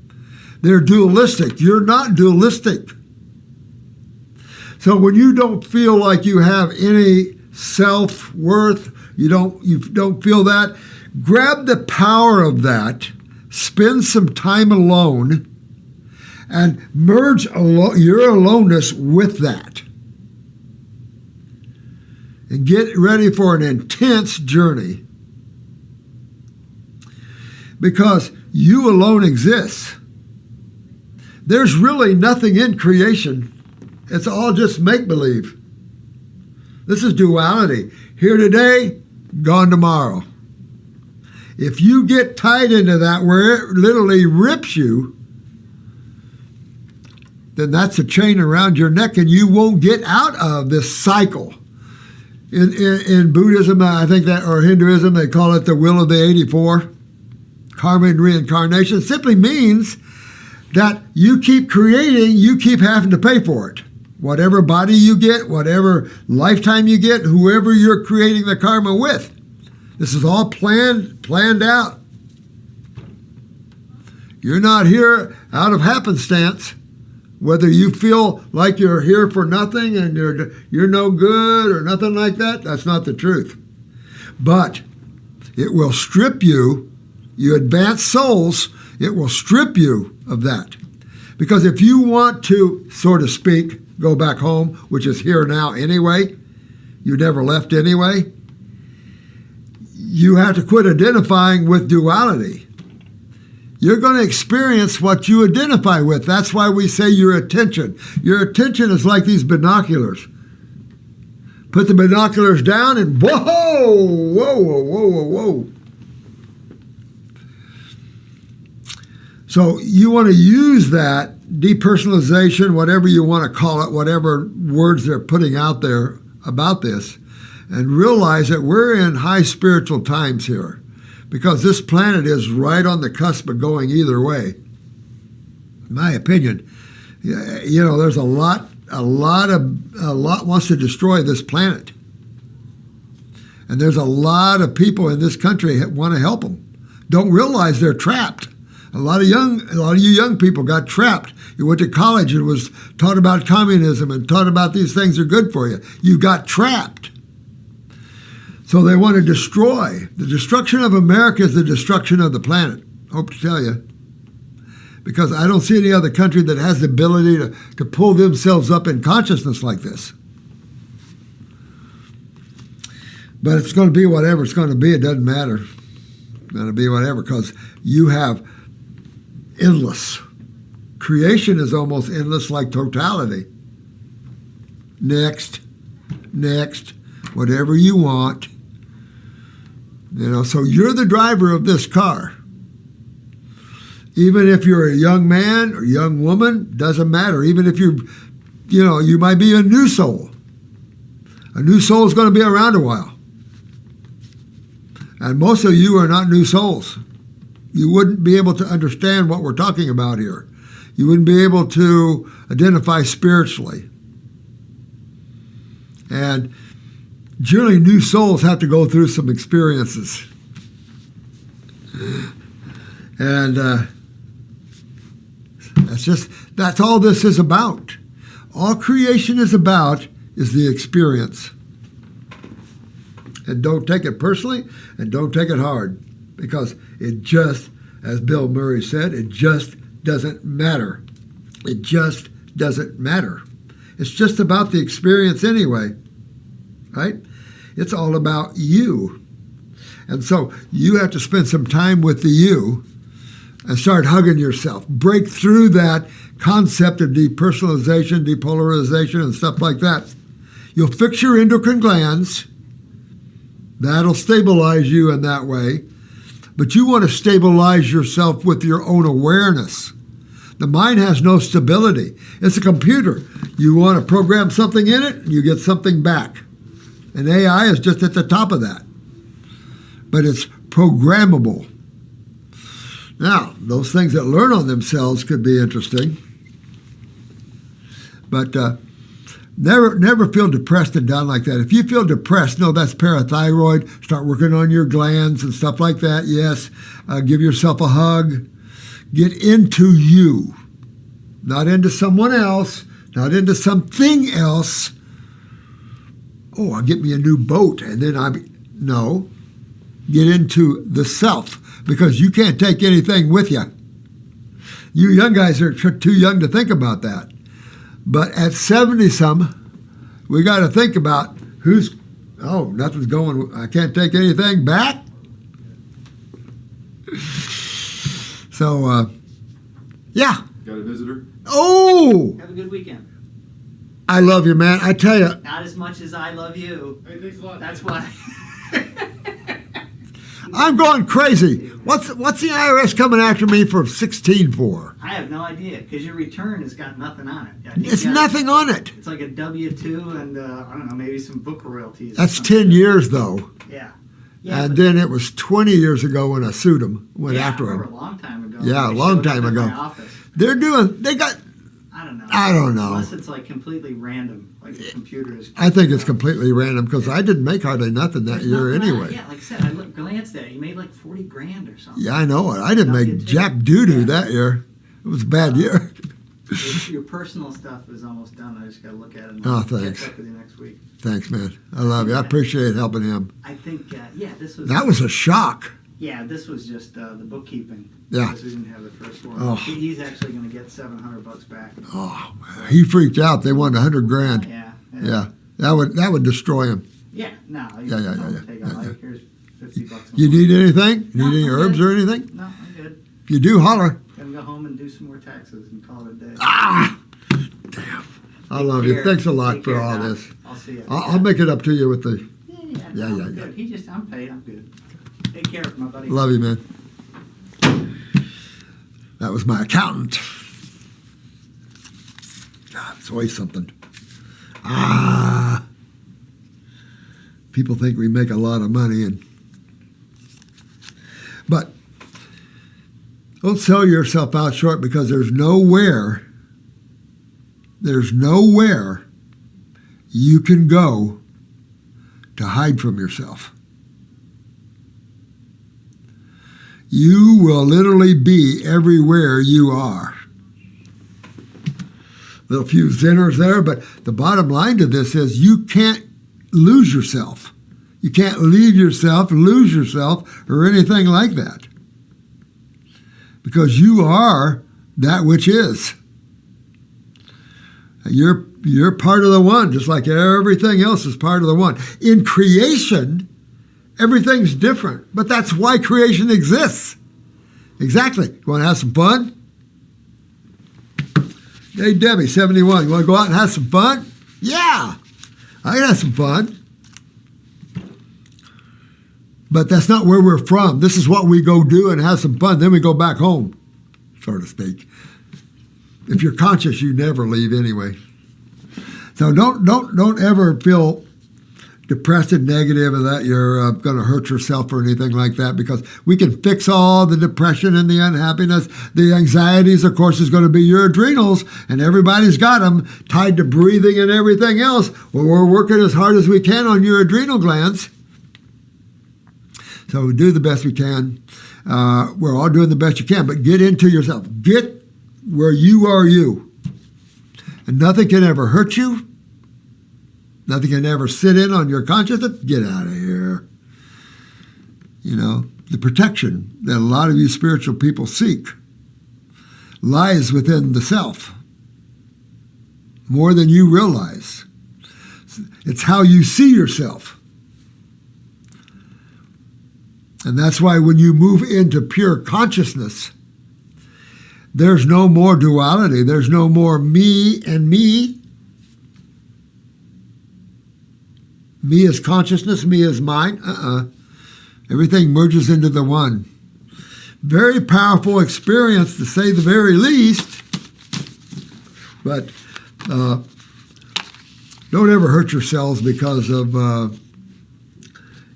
They're dualistic. You're not dualistic. So when you don't feel like you have any self-worth, you don't feel that, grab the power of that, spend some time alone, and merge your aloneness with that. And get ready for an intense journey. Because you alone exist. There's really nothing in creation. It's all just make-believe. This is duality. Here today, gone tomorrow. If you get tied into that where it literally rips you, then that's a chain around your neck and you won't get out of this cycle. In Buddhism, I think that, or Hinduism, they call it the will of the 84. Karma and reincarnation simply means that you keep creating, you keep having to pay for it. Whatever body you get, whatever lifetime you get, whoever you're creating the karma with. This is all planned out. You're not here out of happenstance. Whether you feel like you're here for nothing and you're no good or nothing like that, that's not the truth. But it will strip you, you advanced souls, it will strip you of that. Because if you want to, so to speak, go back home, which is here now anyway, you never left anyway, you have to quit identifying with duality. You're going to experience what you identify with. That's why we say your attention. Your attention is like these binoculars. Put the binoculars down and whoa, whoa, whoa, whoa, whoa, whoa. So you want to use that depersonalization, whatever you want to call it, whatever words they're putting out there about this, and realize that we're in high spiritual times here. Because this planet is right on the cusp of going either way. In my opinion, you know, there's a lot wants to destroy this planet. And there's a lot of people in this country that want to help them. Don't realize they're trapped. A lot of you young people got trapped. You went to college and was taught about communism and taught about these things are good for you. You got trapped. So they want to destroy. The destruction of America is the destruction of the planet. Hope to tell you. Because I don't see any other country that has the ability to pull themselves up in consciousness like this. But it's going to be whatever it's going to be. It doesn't matter. It's going to be whatever because you have endless. Creation is almost endless like totality. Next, whatever you want. So you're the driver of this car. Even if you're a young man or young woman, doesn't matter. Even if you might be a new soul. A new soul is going to be around a while. And most of you are not new souls. You wouldn't be able to understand what we're talking about here. You wouldn't be able to identify spiritually. And generally, new souls have to go through some experiences. And that's all this is about. All creation is about is the experience. And don't take it personally and don't take it hard because it just, as Bill Murray said, it just doesn't matter. It just doesn't matter. It's just about the experience anyway, right? It's all about you. And so you have to spend some time with the you and start hugging yourself. Break through that concept of depersonalization, depolarization, and stuff like that. You'll fix your endocrine glands. That'll stabilize you in that way. But you want to stabilize yourself with your own awareness. The mind has no stability. It's a computer. You want to program something in it, you get something back. And AI is just at the top of that. But it's programmable. Now, those things that learn on themselves could be interesting. But never feel depressed and down like that. If you feel depressed, no, that's parathyroid. Start working on your glands and stuff like that. Yes, give yourself a hug. Get into you, not into someone else, not into something else. Oh, I'll get me a new boat, and then no. Get into the self, because you can't take anything with you. You young guys are too young to think about that. But at 70-some, we got to think about nothing's going, I can't take anything back. So, yeah. Got a visitor? Oh! Have a good weekend. I love you, man. I tell you. Not as much as I love you. Hey, thanks a lot. That's why. I'm going crazy. What's the IRS coming after me for 16 for? I have no idea, because your return has got nothing on it. It's nothing on it. It's like a W-2 and, I don't know, maybe some book royalties. That's 10 years, though. Yeah. And then it was 20 years ago when I sued them, went after I remember them. a long time ago. Yeah, a They long showed up time at ago. my office. I don't know. Unless it's like completely random, like the computer is. I think it's completely random because I didn't make hardly nothing that There's year nothing on it. anyway. Yeah, like I said, I glanced at it. You made like 40 grand or something. Yeah, I know it. I didn't make jack doo-doo that year. It was a bad year. Your personal stuff is almost done. I just got to look at it. And Oh, I'll thanks. catch up with you next week. Thanks, man. I love you. I appreciate helping him. I think, this was. That was a shock. Yeah, this was just the bookkeeping. Yeah. Because we didn't have the first one. Oh. He's actually going to get $700 back. Oh, he freaked out. They wanted 100 grand. Yeah. Yeah, that would destroy him. Yeah, no. Yeah. Take a hike. Here's $50. You need anything? No, Need any I'm herbs good. or anything? No, I'm good. If you do, holler. Gonna go home and do some more taxes and call it a day. Ah, damn. I love you. care. Thanks a lot Take for care, all Doc. this. I'll see you. I'll make it up to you with the. Yeah. I'm good. I'm paid. I'm good. Take care, my buddy. Love you, man. That was my accountant. God, it's always something. People think we make a lot of money, but don't sell yourself out short because there's nowhere you can go to hide from yourself. You will literally be everywhere you are. Little few zinners there, but the bottom line to this is you can't lose yourself. You can't leave yourself, lose yourself, or anything like that. Because you are that which is. You're part of the one, just like everything else is part of the one. In creation, Everything's different, but that's why creation exists. Exactly. You want to have some fun? Hey, Debbie, 71. You want to go out and have some fun? Yeah, I can have some fun. But that's not where we're from. This is what we go do and have some fun. Then we go back home, so to speak. If you're conscious, you never leave anyway. So don't ever feel depressed and negative and that you're going to hurt yourself or anything like that, because we can fix all the depression and the unhappiness. The anxieties, of course, is going to be your adrenals, and everybody's got them tied to breathing and everything else. Well, we're working as hard as we can on your adrenal glands. So we do the best we can. We're all doing the best you can, but get into yourself. Get where you are you. And nothing can ever hurt you. Nothing can ever sit in on your consciousness. Get out of here. You know, the protection that a lot of you spiritual people seek lies within the self more than you realize. It's how you see yourself. And that's why when you move into pure consciousness, there's no more duality. There's no more me and me. Me is consciousness, me is mine. Everything merges into the one. Very powerful experience, to say the very least. But don't ever hurt yourselves because of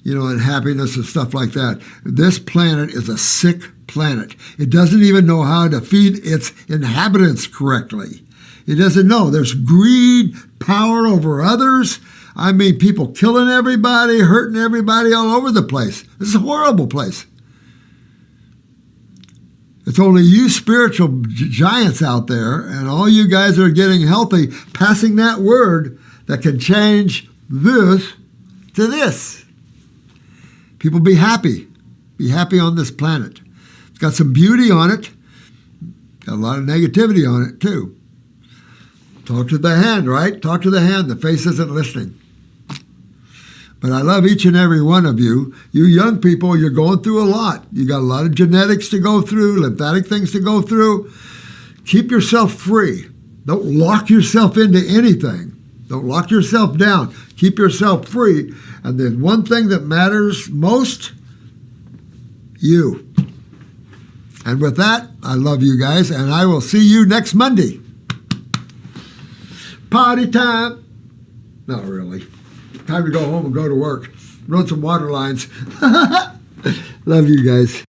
unhappiness and stuff like that. This planet is a sick planet. It doesn't even know how to feed its inhabitants correctly. It doesn't know. There's greed, power over others. I mean, people killing everybody, hurting everybody all over the place. This is a horrible place. It's only you spiritual giants out there and all you guys that are getting healthy, passing that word that can change this to this. People be happy. Be happy on this planet. It's got some beauty on it. Got a lot of negativity on it, too. Talk to the hand, right? Talk to the hand. The face isn't listening. But I love each and every one of you. You young people, you're going through a lot. You got a lot of genetics to go through, lymphatic things to go through. Keep yourself free. Don't lock yourself into anything. Don't lock yourself down. Keep yourself free. And the one thing that matters most, you. And with that, I love you guys, and I will see you next Monday. Party time. Not really. Time to go home and go to work. Run some water lines. Love you guys.